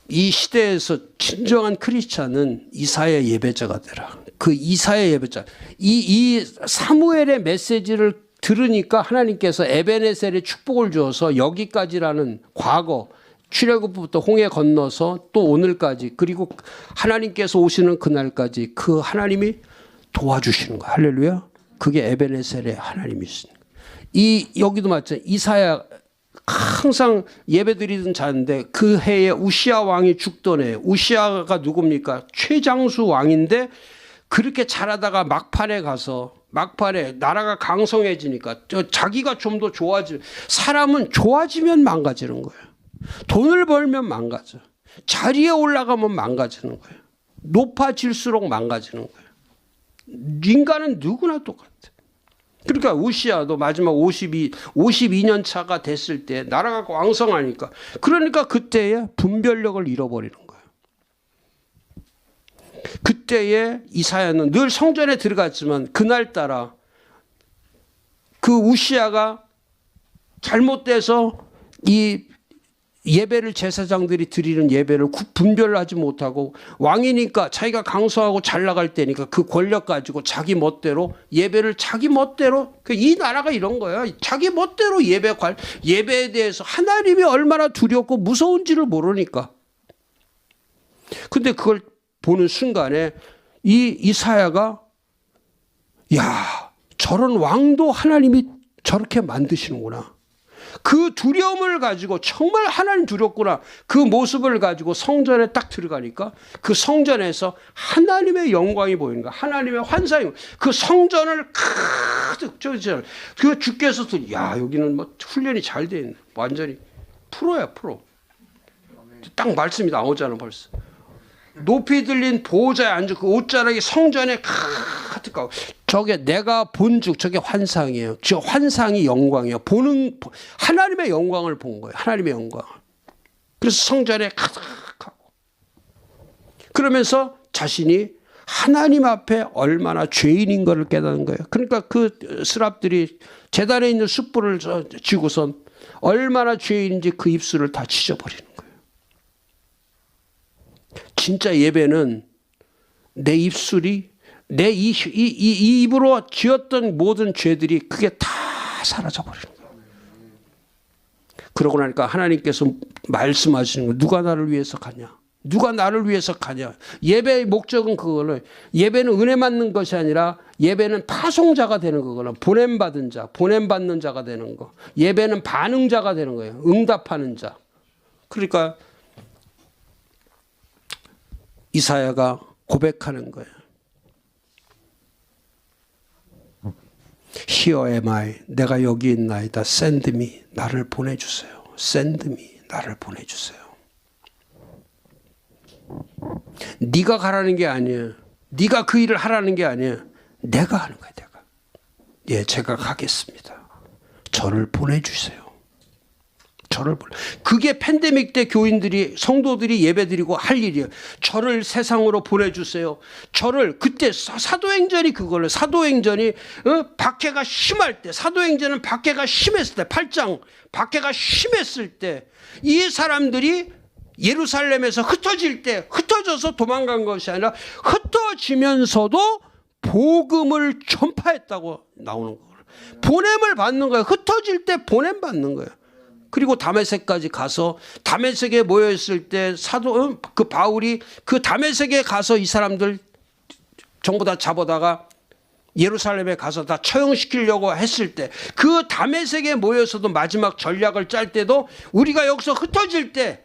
이 시대에서 진정한 크리스찬은 이사야 예배자가 되라. 그 이사야 예배자. 이 사무엘의 메시지를 들으니까 하나님께서 에베네셀의 축복을 주어서 여기까지라는 과거, 출애굽부터 홍해 건너서 또 오늘까지, 그리고 하나님께서 오시는 그날까지 그 하나님이 도와주시는 거예요. 할렐루야. 그게 에베네셀의 하나님이십니다. 여기도 마찬가지. 이사야 항상 예배드리던 자인데 그 해에 우시아 왕이 죽던 해. 우시아가 누굽니까? 최장수 왕인데 그렇게 잘하다가 막판에 나라가 강성해지니까 자기가 좀 더 좋아지는, 사람은 좋아지면 망가지는 거예요. 돈을 벌면 망가져. 자리에 올라가면 망가지는 거예요. 높아질수록 망가지는 거예요. 인간은 누구나 똑같아. 그러니까 우시아도 마지막 52년 차가 됐을 때 나라가 왕성하니까, 그러니까 그때에 분별력을 잃어버리는 거예요. 그때에 이사야는 늘 성전에 들어갔지만 그날따라 그 우시아가 잘못돼서 이 예배를, 제사장들이 드리는 예배를 분별하지 못하고, 왕이니까 자기가 강성하고 잘 나갈 때니까 그 권력 가지고 자기 멋대로 예배를, 자기 멋대로, 이 나라가 이런 거야. 자기 멋대로 예배에 대해서 하나님이 얼마나 두렵고 무서운지를 모르니까. 근데 그걸 보는 순간에 이 이사야가, 야, 저런 왕도 하나님이 저렇게 만드시는구나. 그 두려움을 가지고, 정말 하나님 두렵구나, 그 모습을 가지고 성전에 딱 들어가니까 그 성전에서 하나님의 영광이 보이는 거야. 하나님의 환상이. 그 성전을 가득, 그 주께서, 야, 여기는 뭐 훈련이 잘 돼 있네. 완전히 프로야, 프로. 딱 말씀이 나오잖아, 벌써. 높이 들린 보호자에 앉은 그 옷자락이 성전에 가득하고, 저게 내가 본 저게 환상이에요. 저 환상이 영광이에요. 하나님의 영광을 본 거예요. 하나님의 영광을. 그래서 성전에 가득하고, 그러면서 자신이 하나님 앞에 얼마나 죄인인 것을 깨닫는 거예요. 그러니까 그 스랍들이 제단에 있는 숯불을 쥐고선 얼마나 죄인인지 그 입술을 다 찢어버리는 거예요. 진짜 예배는 내 입술이, 내 이 입으로 지었던 모든 죄들이 그게 다 사라져버리는 거예요. 그러고 나니까 하나님께서 말씀하시는 거예요. 누가 나를 위해서 가냐? 누가 나를 위해서 가냐? 예배의 목적은 그거를, 예배는 은혜 받는 것이 아니라 예배는 파송자가 되는 거거나 보냄받은 자, 보냄받는 자가 되는 거. 예배는 반응자가 되는 거예요. 응답하는 자. 그러니까 이사야가 고백하는 거예요. Here am I. 내가 여기 있나이다. Send me. 나를 보내주세요. Send me. 나를 보내주세요. 네가 가라는 게 아니에요. 네가 그 일을 하라는 게 아니에요. 내가 하는 거예요. 내가. 예, 제가 가겠습니다. 저를 보내주세요. 그게 팬데믹 때 교인들이, 성도들이 예배드리고 할 일이에요. 저를 세상으로 보내주세요. 저를, 그때 사도행전이 그걸로, 사도행전이 박해가 심할 때, 사도행전은 박해가 심했을 때, 8장 박해가 심했을 때 이 사람들이 예루살렘에서 흩어질 때, 흩어져서 도망간 것이 아니라 흩어지면서도 복음을 전파했다고 나오는 거예요. 보냄을 받는 거예요. 흩어질 때 보냄 받는 거예요. 그리고 다메섹까지 가서, 다메섹에 모여있을 때 그 바울이 그 다메섹에 가서 이 사람들 전부 다 잡아다가 예루살렘에 가서 다 처형시키려고 했을 때, 그 다메섹에 모여서도 마지막 전략을 짤 때도 우리가 여기서 흩어질 때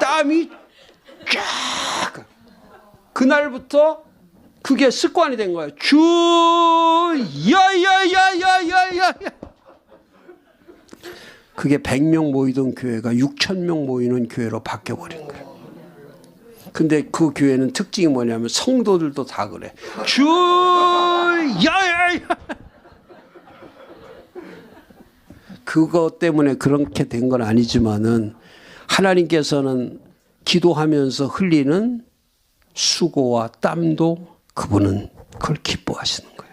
땀이 쫙. 그날부터 그게 습관이 된 거예요. 야야야야야야야. 그게 100명 모이던 교회가 6,000명 모이는 교회로 바뀌어버린 거예요. 근데 그 교회는 특징이 뭐냐면 성도들도 다 그래. 야야야. 그것 때문에 그렇게 된 건 아니지만은 하나님께서는 기도하면서 흘리는 수고와 땀도 그분은 그걸 기뻐하시는 거예요.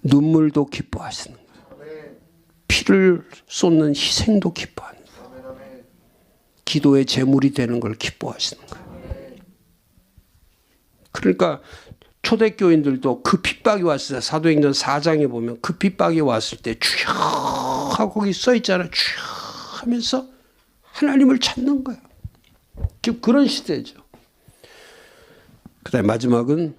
눈물도 기뻐하시는 거예요. 피를 쏟는 희생도 기뻐하는 거예요. 기도의 제물이 되는 걸 기뻐하시는 거예요. 그러니까 초대교인들도 그 핍박이 왔을 때 사도행전 4장에 보면 그 핍박이 왔을 때 주여 하고 거기 써 있잖아요. 주여 하면서 하나님을 찾는 거예요. 지금 그런 시대죠. 그다음에 마지막은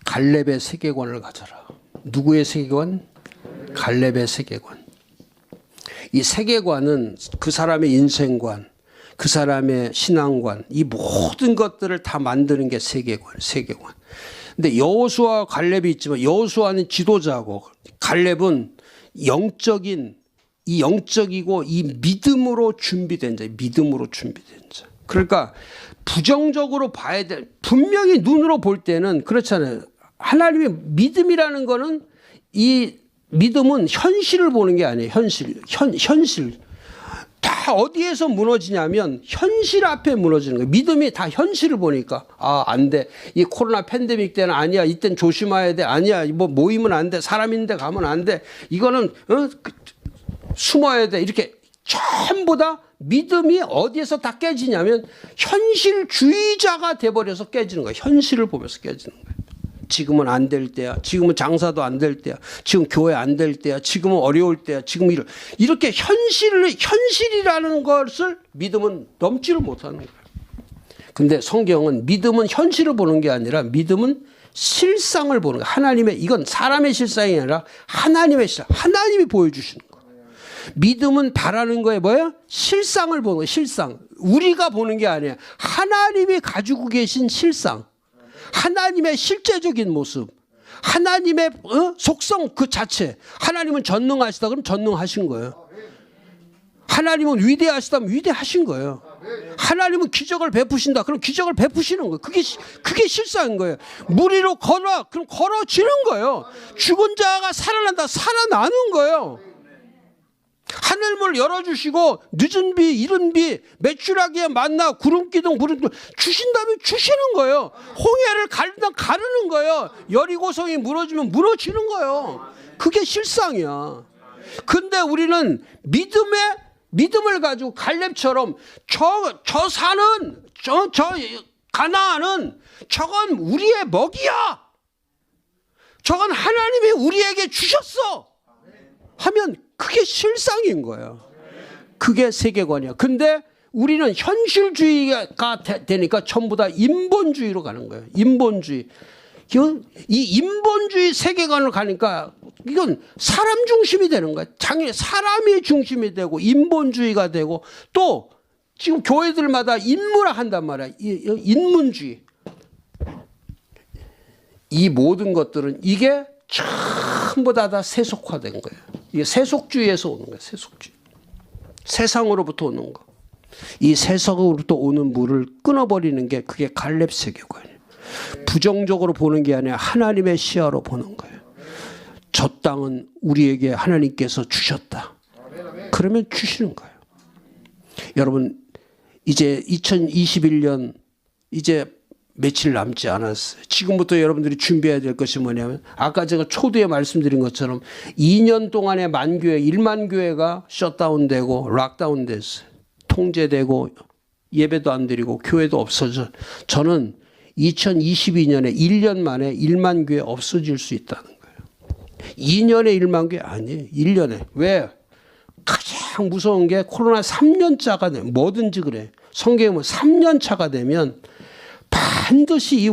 갈렙의 세계관을 가져라. 누구의 세계관? 갈렙의 세계관. 이 세계관은 그 사람의 인생관, 그 사람의 신앙관, 이 모든 것들을 다 만드는 게 세계관. 근데 여호수아와 갈렙이 있지만 여호수아는 지도자고 갈렙은 이 영적이고 이 믿음으로 준비된 자, 믿음으로 준비된 자. 그러니까 부정적으로 봐야 돼. 분명히 눈으로 볼 때는 그렇잖아요. 하나님의 믿음이라는 거는 이 믿음은 현실을 보는 게 아니에요. 현실. 다 어디에서 무너지냐면 현실 앞에 무너지는 거예요. 믿음이 다 현실을 보니까 안 돼. 이 코로나 팬데믹 때는 아니야. 이땐 조심해야 돼. 아니야. 뭐 모이면 안 돼. 사람 있는데 가면 안 돼. 이거는 숨어야 돼. 이렇게 전부 다 믿음이 어디에서 다 깨지냐면 현실주의자가 돼버려서 깨지는 거예요. 현실을 보면서 깨지는 거예요. 지금은 안 될 때야. 지금은 장사도 안 될 때야. 지금 교회 안 될 때야. 지금은 어려울 때야. 지금 이렇게 현실이라는 것을 믿음은 넘지를 못하는 거예요. 근데 성경은 믿음은 현실을 보는 게 아니라 믿음은 실상을 보는 거예요. 하나님의, 이건 사람의 실상이 아니라 하나님의 실상. 하나님이 보여주시는 거예요. 믿음은 바라는 거에 뭐야? 실상을 보는 거예요. 실상. 우리가 보는 게 아니에요. 하나님이 가지고 계신 실상. 하나님의 실제적인 모습, 하나님의 속성 그 자체. 하나님은 전능하시다 그럼 전능하신 거예요. 하나님은 위대하시다면 위대하신 거예요. 하나님은 기적을 베푸신다 그럼 기적을 베푸시는 거예요. 그게 실상인 거예요. 물 위로 걸어 그럼 걸어지는 거예요. 죽은 자가 살아난다 살아나는 거예요. 하늘문을 열어주시고 늦은 비 이른 비 매출하기에 만나 구름기둥 주신다면 주시는 거예요. 홍해를 가르는 거예요. 여리고성이 무너지면 무너지는 거예요. 그게 실상이야. 근데 우리는 믿음을 가지고 갈렙처럼 저 산은 저 가나안은 저건 우리의 먹이야. 저건 하나님이 우리에게 주셨어 하면 그게 실상인 거예요. 그게 세계관이야. 근데 우리는 현실주의가 되니까 전부 다 인본주의로 가는 거예요. 인본주의. 이 인본주의 세계관으로 가니까 이건 사람 중심이 되는 거예요. 당연히 사람이 중심이 되고 인본주의가 되고 또 지금 교회들마다 인문화 한단 말이야. 인문주의. 이 모든 것들은 이게 전부 다 세속화된 거예요. 이게 세속주의에서 오는 거예요. 세속주의. 세상으로부터 오는 거. 이 세상으로부터 오는 물을 끊어버리는 게 그게 갈렙 세계관이에요. 부정적으로 보는 게 아니라 하나님의 시야로 보는 거예요. 저 땅은 우리에게 하나님께서 주셨다. 그러면 주시는 거예요. 여러분 이제 2021년 이제 며칠 남지 않았어요. 지금부터 여러분들이 준비해야 될 것이 뭐냐면 아까 제가 초두에 말씀드린 것처럼 2년 동안의 만교회 1만 교회가 셧다운되고 락다운됐어요. 통제되고 예배도 안 드리고 교회도 없어져. 저는 2022년에 1년 만에 1만 교회 없어질 수 있다는 거예요. 2년에 1만 교회 아니에요. 1년에. 왜? 가장 무서운 게 코로나 3년차가 되면 뭐든지 그래. 성경에 보면 3년차가 되면 반드시 이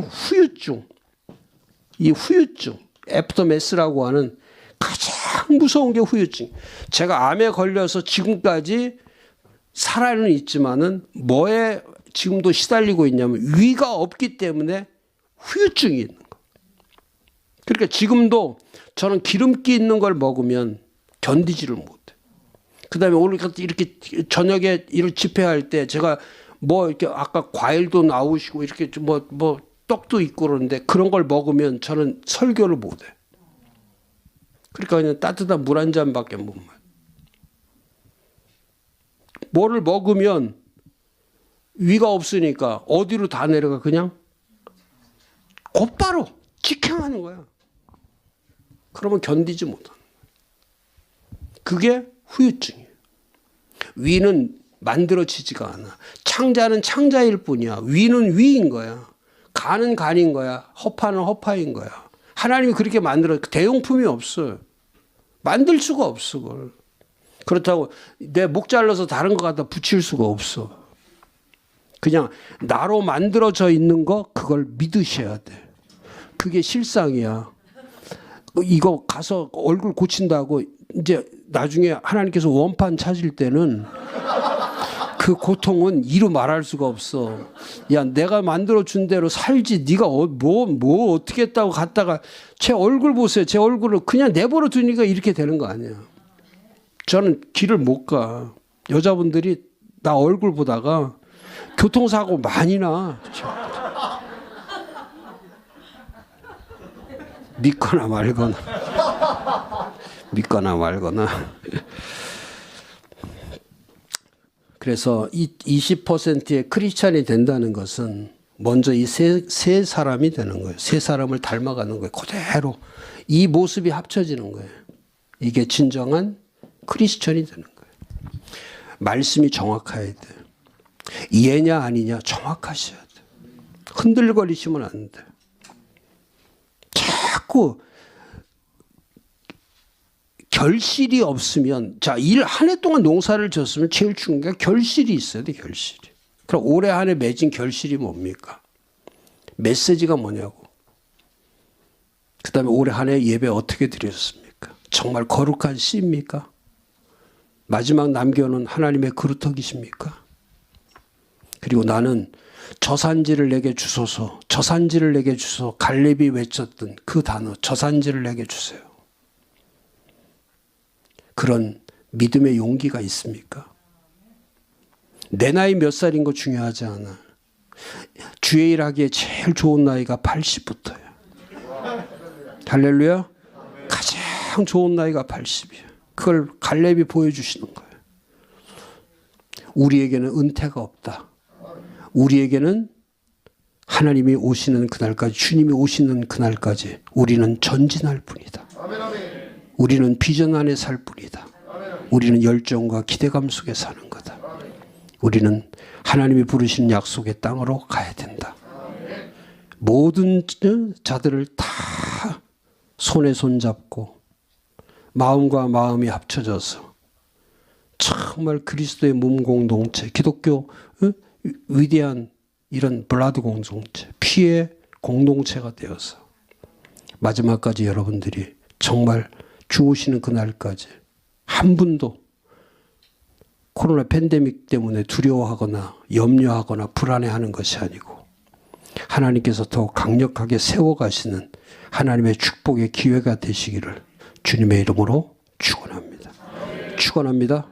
후유증, 애프터매스라고 하는 가장 무서운 게 후유증. 제가 암에 걸려서 지금까지 살아는 있지만은 뭐에 지금도 시달리고 있냐면 위가 없기 때문에 후유증이 있는 거. 그러니까 지금도 저는 기름기 있는 걸 먹으면 견디지를 못해. 그다음에 오늘 이렇게 저녁에 이를 집회할 때 제가 뭐 이렇게 아까 과일도 나오시고 이렇게 뭐 떡도 있고 그러는데 그런 걸 먹으면 저는 설교를 못 해. 그러니까 그냥 따뜻한 물 한 잔밖에 못 마셔. 뭐를 먹으면 위가 없으니까 어디로 다 내려가 그냥 곧바로 직행하는 거야. 그러면 견디지 못하는 거야. 그게 후유증이에요. 위는 만들어지지가 않아. 창자는 창자일 뿐이야. 위는 위인 거야. 간은 간인 거야. 허파는 허파인 거야. 하나님이 그렇게 만들어 대용품이 없어요. 만들 수가 없어 그걸. 그렇다고 내 목 잘라서 다른 거 갖다 붙일 수가 없어. 그냥 나로 만들어져 있는 거 그걸 믿으셔야 돼. 그게 실상이야. 이거 가서 얼굴 고친다고 이제 나중에 하나님께서 원판 찾을 때는 그 고통은 이루 말할 수가 없어. 야, 내가 만들어준 대로 살지. 네가 뭐 어떻게 했다고 갔다가 제 얼굴 보세요. 제 얼굴을 그냥 내버려 두니까 이렇게 되는 거 아니야. 저는 길을 못 가. 여자분들이 나 얼굴 보다가 교통사고 많이 나. 믿거나 말거나. 믿거나 말거나. 그래서 이 20%의 크리스찬이 된다는 것은 먼저 이 세 사람이 되는 거예요. 세 사람을 닮아가는 거예요. 그대로 이 모습이 합쳐지는 거예요. 이게 진정한 크리스찬이 되는 거예요. 말씀이 정확해야 돼요. 예냐 아니냐 정확하셔야 돼요. 흔들거리시면 안 돼요. 자꾸 결실이 없으면, 자, 한 해 동안 농사를 졌으면 제일 중요한 게 결실이 있어야 돼, 결실이. 그럼 올해 한 해 맺은 결실이 뭡니까? 메시지가 뭐냐고. 그 다음에 올해 한 해 예배 어떻게 드렸습니까? 정말 거룩한 씨입니까? 마지막 남겨놓은 하나님의 그루터기십니까? 그리고 나는 저산지를 내게 주소서, 저산지를 내게 주소서, 갈렙이 외쳤던 그 단어, 저산지를 내게 주세요. 그런 믿음의 용기가 있습니까? 내 나이 몇 살인 거 중요하지 않아. 주의 일 하기에 제일 좋은 나이가 80부터야. 할렐루야. 가장 좋은 나이가 80이야. 그걸 갈렙이 보여주시는 거예요. 우리에게는 은퇴가 없다. 우리에게는 하나님이 오시는 그날까지, 주님이 오시는 그날까지 우리는 전진할 뿐이다. 우리는 비전 안에 살 뿐이다. 우리는 열정과 기대감 속에 사는 거다. 우리는 하나님이 부르시는 약속의 땅으로 가야 된다. 모든 자들을 다 손에 손잡고 마음과 마음이 합쳐져서 정말 그리스도의 몸 공동체, 기독교 위대한 이런 블라드 공동체, 피의 공동체가 되어서 마지막까지 여러분들이 정말 주 오시는 그날까지 한 분도 코로나 팬데믹 때문에 두려워하거나 염려하거나 불안해하는 것이 아니고 하나님께서 더 강력하게 세워가시는 하나님의 축복의 기회가 되시기를 주님의 이름으로 축원합니다. 축원합니다.